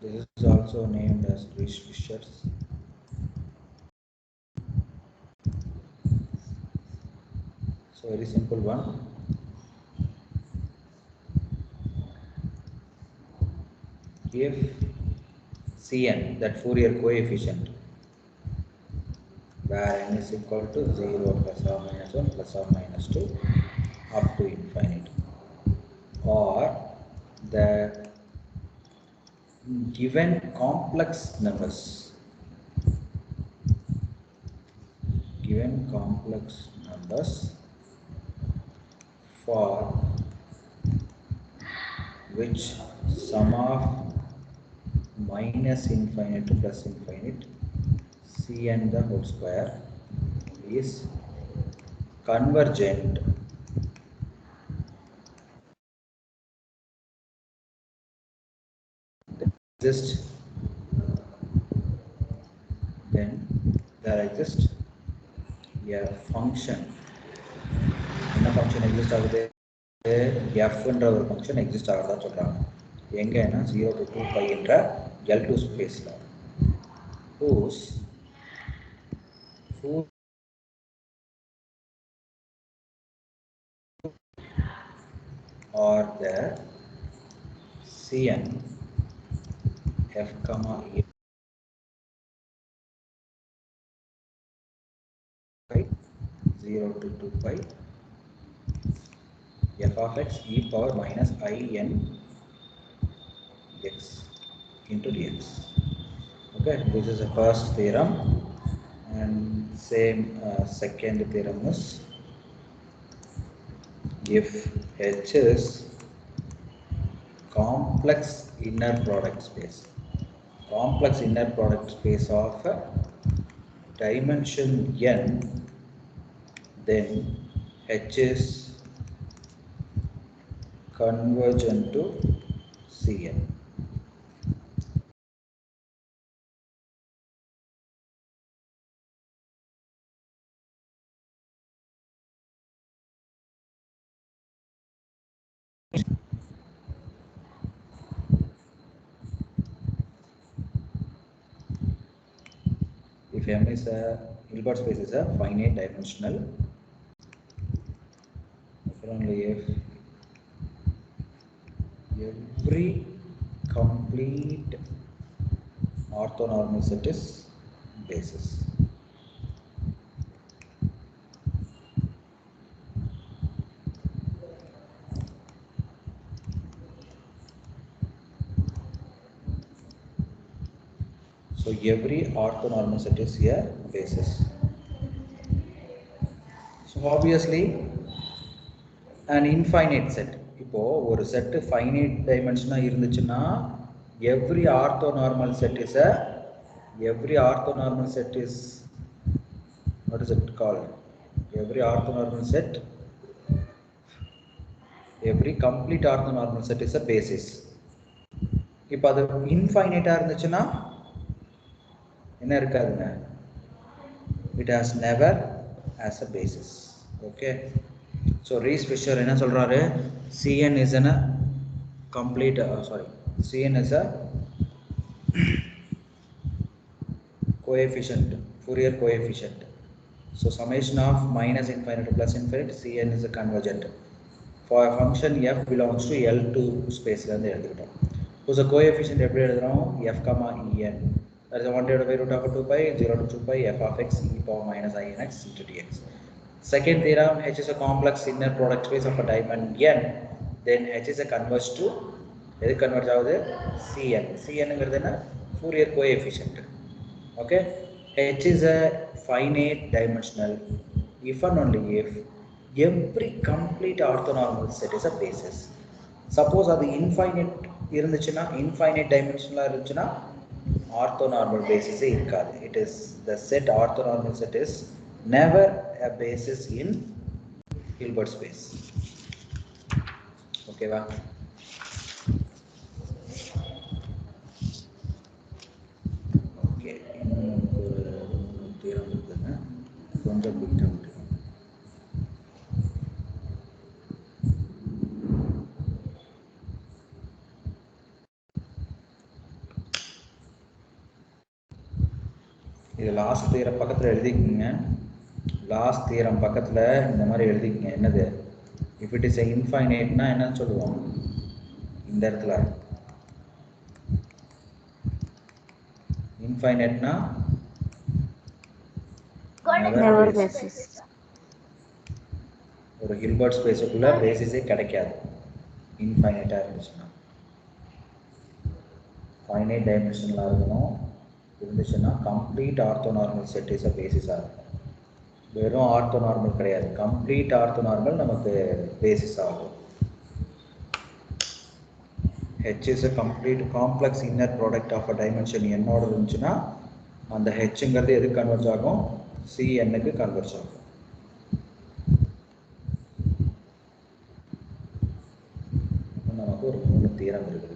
This is also named as Riesz-Fischer's. So very simple one. If Cn, that Fourier coefficient, where n is equal to 0 plus or minus 1 plus or minus 2 up to infinite, or the given complex numbers for which sum of minus infinite to plus infinite Cn the whole square is convergent exist, then there exists a function. என்ன function exist ஆகுது, எஃப்ன்ற ஒரு function exist ஆகிறதா சொல்கிறாங்க. எங்கன்னா 0 to 2 pi என்ற L2 ஸ்பேஸில் whose or the Cn f comma e 0 to 2 pi f of x e power minus I n x into dx. Okay, this is the first theorem, and same second theorem is if H is complex inner product space of dimension n, then H is convergent to Cn. if M is a Hilbert space is a finite dimensional, only if every complete orthonormal set is basis. So every orthonormal set is a basis. So obviously an infinite set. இப்போ ஒரு set finite dimensional இருந்துச்சுன்னா every orthonormal set is what is it called? Every orthonormal set, every complete orthonormal set is a basis. இப்போ அது infinite இருந்துச்சுன்னா என்ன இருக்காதுங்க? It has never as a basis. Okay. So Reese Fisher என்ன சொல்றாரு? Cn is a complete Cn is a coefficient, Fourier coefficient. So summation of minus infinite to plus infinite, Cn is a convergent. For a function f belongs to L2 space la irundhu eduthukitom. So the coefficient எப்படி எழுதுறோம்? F, En. That is 1 divided by root of 2 pi 0 to 2 pi f of x e power minus in x into dx. Second theorem, H is a complex inner product space of a diamond n. Then H is a converge to எது converge ஆகுது? Cn. Cn ங்கிறது என்ன? Fourier coefficient. Okay. H is a finite dimensional if and only if every complete orthonormal set is a basis. Suppose அது infinite இருந்துச்சுன்னா, infinite dimensional இருந்துச்சுன்னா orthonormal basis இருக்காது. It is the set orthonormal set is never a basis in Hilbert space. Okay va? Okay. இன்னொரு theorem இருக்குங்க. கொஞ்சம் பிடிக்கும். இது last theorem பக்கத்தில் எழுதிக்கோங்க. லாஸ்ட் தியரம் பக்கத்தில் இந்த மாதிரி எழுதிக்கோங்க. என்னது? இஃப் இட் இஸ் இன்ஃபைனைட்னா என்னன்னு சொல்லுவோம்? இந்த இடத்துல இன்ஃபைனைட்னா ஒரு ஹில்பர்ட் ஸ்பேஸுக்குள்ள பேசிஸே கிடைக்காது இன்ஃபைனைட்டாக இருந்துச்சுன்னா. ஃபைனைட் டைமென்ஷனலாக இருக்கணும். இருந்துச்சுன்னா complete orthonormal set is a பேசிஸாக இருக்கும். வெறும் ஆர்த்தோனார்மல் கிடையாது, கம்ப்ளீட் ஆர்த்தோனார்மல் நமக்கு பேசிஸ் ஆகும். H is a complete complex inner product of a dimension n ஓட இருந்துச்சுன்னா அந்த Hங்கிறது எதுக்கு கன்வெர்ஜ் ஆகும்? Cnக்கு கன்வெர்ஜ் ஆகும். நமக்கு ஒரு 3 தியரம் இருக்குதுங்க.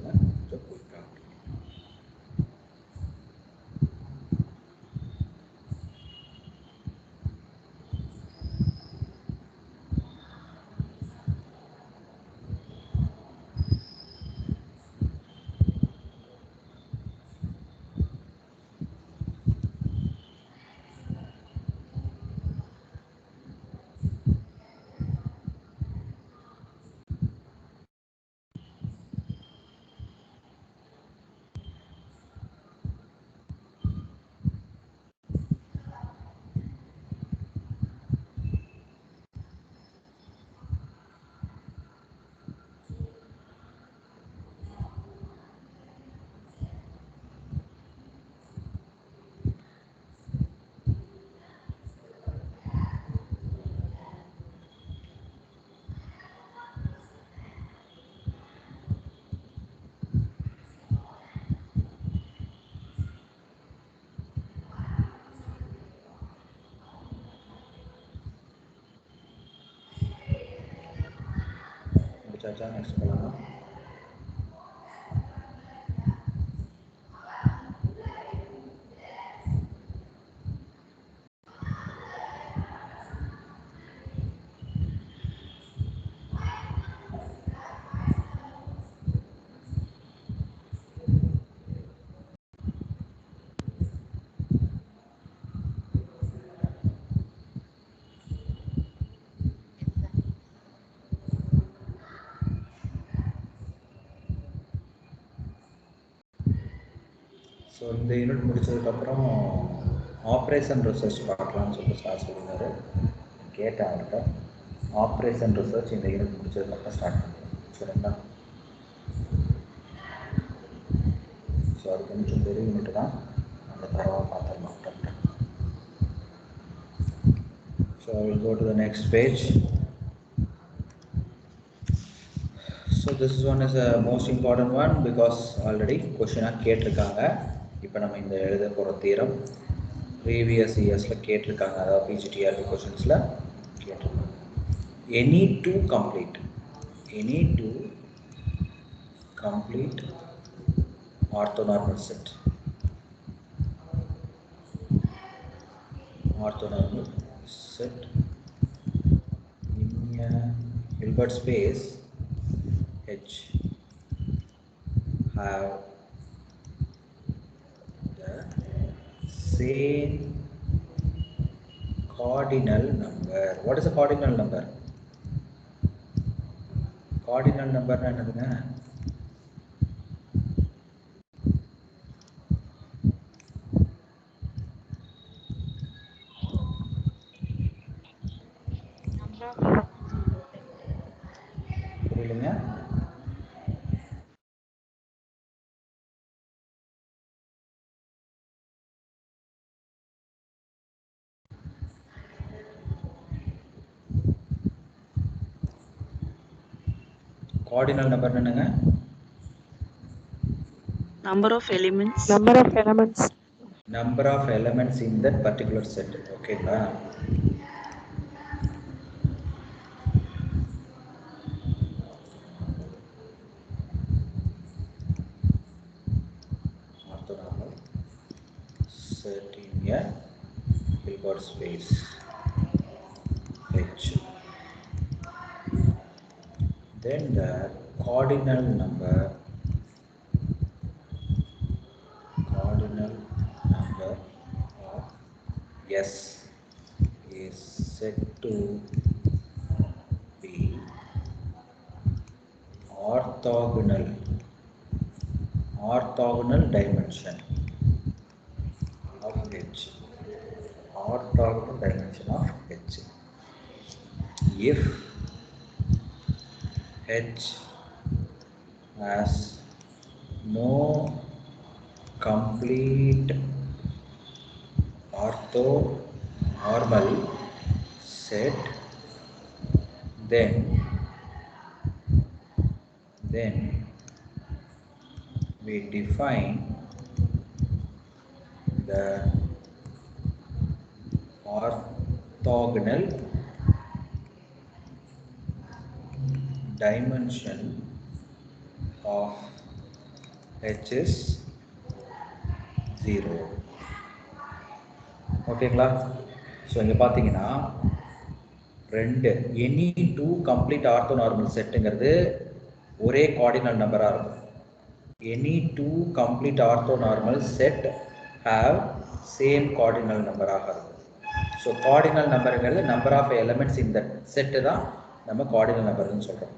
Chacha, next போலாம். ஸோ இந்த யூனிட் முடிச்சதுக்கப்புறம் ஆப்ரேஷன் ரிசர்ச் பார்க்கலாம்னு சொல்லிட்டு சார் சொல்லியிருந்தாரு. கேட்டேன் அவர்கிட்ட. ஆப்ரேஷன் ரிசர்ச் இந்த யூனிட் முடிச்சதுக்கப்புறம் ஸ்டார்ட் பண்ணுறேன். சரிங்களா? ஸோ அது கொஞ்சம் பெரிய யூனிட் தான், அந்த தரவாக பார்த்துடலாம். So I will go to the next page. So this one is a most important one because already question கேட்டிருக்காங்க. இப்போ நம்ம இந்த எழுத போகிற தியரம் ப்ரீவியஸ் இயர்ஸில் கேட்டிருக்காங்க, அதாவது பிஜிடிஆர்பி கொஷின்ஸில் கேட்டிருக்காங்க. Any two complete orthonormal set. Orthonormal set in a Hilbert space H have the same cardinal number. What is a cardinal number? Cardinal number என்னதுங்க? புரியலங்க? Cardinal number என்னங்க? Number of elements. Number of elements in that particular set. Okay, orthonormal set in a Hilbert space H. Then the cardinal number of S is said to be orthogonal dimension of H. Orthogonal dimension of H. If H has no complete orthonormal set, then we define the orthogonal dimension of H is 0. ஓகேங்களா? So இங்கே பார்த்தீங்கன்னா any two complete orthonormal செட்டுங்கிறது ஒரே cardinal நம்பராக இருக்கும். Any two complete orthonormal set have same cardinal நம்பராக இருக்கும். So cardinal நம்பருங்கிறது நம்பர் ஆஃப் எலிமெண்ட்ஸ் இந்த செட்டு தான் நம்ம கார்டினல் நம்பர்னு சொல்கிறோம்.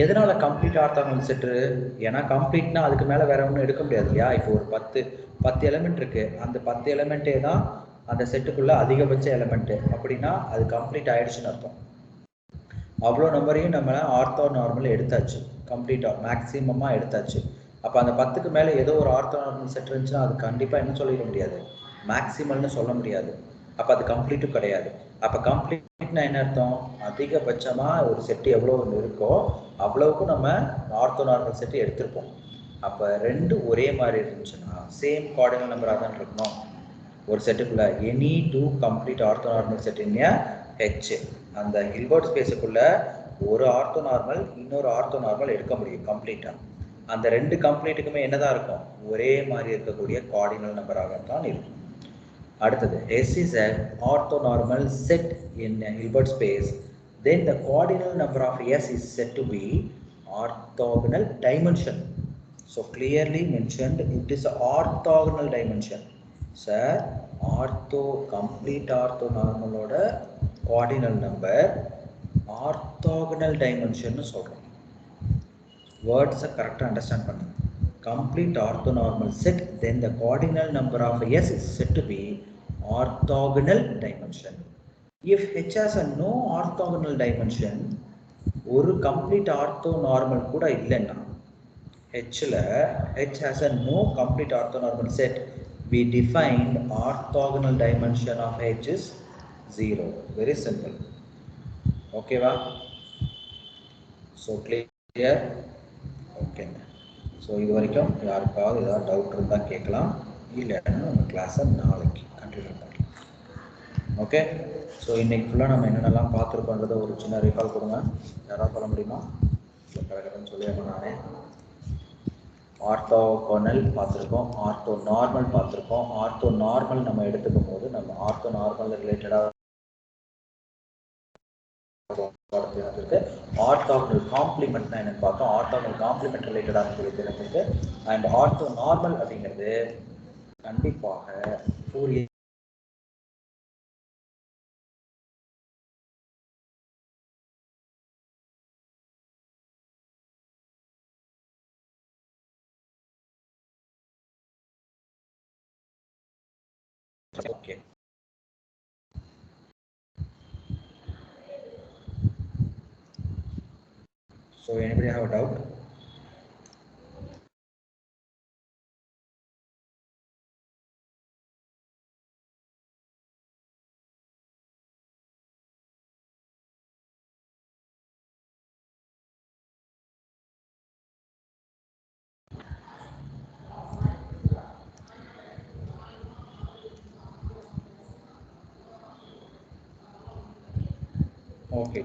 எதனால கம்ப்ளீட் ஆர்த்தோனார்மல் செட்டு? ஏன்னா கம்ப்ளீட்னா அதுக்கு மேலே வேற ஒன்றும் எடுக்க முடியாது இல்லையா? இப்போ ஒரு 10 எலிமெண்ட் இருக்கு, அந்த 10 எலிமெண்ட்டே தான் அந்த செட்டுக்குள்ள அதிகபட்ச எலிமெண்ட். அப்படின்னா அது கம்ப்ளீட் ஆயிடுச்சுன்னு அர்த்தம். அவ்வளோ நம்பரையும் நம்ம ஆர்த்தோனார்மல் எடுத்தாச்சு, கம்ப்ளீட்டாக மேக்ஸிமமாக எடுத்தாச்சு. அப்போ அந்த 10க்கு மேலே ஏதோ ஒரு ஆர்த்தோனார்மல் செட் இருந்துச்சுன்னா அது கண்டிப்பாக என்ன சொல்லிட முடியாது, மேக்ஸிமல்னு சொல்ல முடியாது. அப்போ அது கம்ப்ளீட்டும் கிடையாது. அப்போ கம்ப்ளீட்னா என்ன அர்த்தம்? அதிகபட்சமாக ஒரு செட்டு எவ்வளோ இருக்கோ அவ்வளவுக்கும் நம்ம ஆர்த்தோனார்மல் செட்டு எடுத்திருப்போம். அப்போ ரெண்டு ஒரே மாதிரி இருந்துச்சுன்னா சேம் கார்டினல் நம்பராக தான் இருக்கணும் ஒரு செட்டுக்குள்ள. Any two complete orthonormal set in H, அந்த ஹில்பர்ட் ஸ்பேஸுக்குள்ள ஒரு ஆர்த்தோனார்மல் இன்னொரு ஆர்த்தோனார்மல் எடுக்க முடியும் கம்ப்ளீட்டாக. அந்த ரெண்டு கம்ப்ளீட்டுக்குமே என்னதான் இருக்கும்? ஒரே மாதிரி இருக்கக்கூடிய கார்டினல் நம்பராக தான் இருக்கும். அடுத்தது S is an orthonormal set in a Hilbert space, then the cardinal number of S is said to be orthogonal dimension. So clearly mentioned, it is orthogonal dimension. Sir, complete orthonormal oda cardinal number orthogonal dimension nu solrom. Words correct understand பண்ணுங்க. complete orthonormal set, then the cardinal number of S is said to be orthogonal dimension. If H has a no orthogonal dimension, ஒரு complete orthonormal கூட இல்லைன்னா H has a no complete orthonormal set, we defined orthogonal dimension of H is 0. Very simple. Okay, va? So clear? Okay. So இது வரைக்கும் யாருக்காவது ஏதாவது doubt இருந்தால் கேட்கலாம், இல்லைன்னா நம்ம கிளாஸை நாளைக்கு கண்டினியூ பண்ணலாம். ஓகே, ஸோ இன்றைக்கி ஃபுல்லாக நம்ம என்னென்னலாம் பார்த்துருக்கோன்றதை ஒரு சின்ன ரீகால் கொடுங்க. யாராவது சொல்ல முடியுமா? கரெக்டாக சொல்லிடுறேன் நானே. ஆர்த்தோகோனல் பார்த்துருக்கோம், ஆர்த்தோ நார்மல் பார்த்துருக்கோம். ஆர்த்தோ நார்மல் நம்ம எடுத்துக்கும் போது நம்ம ஆர்த்தோ நார்மல் ரிலேட்டடாக இருக்கு. ஆர்த்தோகனல் காம்ப்ளிமெண்ட் என்னன்னு பார்த்தோம். ஆர்த்தோகனல் காம்ப்ளிமெண்ட் ரிலேட்டடாக சொல்லி தெரிஞ்சிருக்கு. அண்ட் ஆர்த்தோ நார்மல் அப்படிங்கிறது கண்டிப்பாக Fourier okay. So anybody have a doubt? Okay.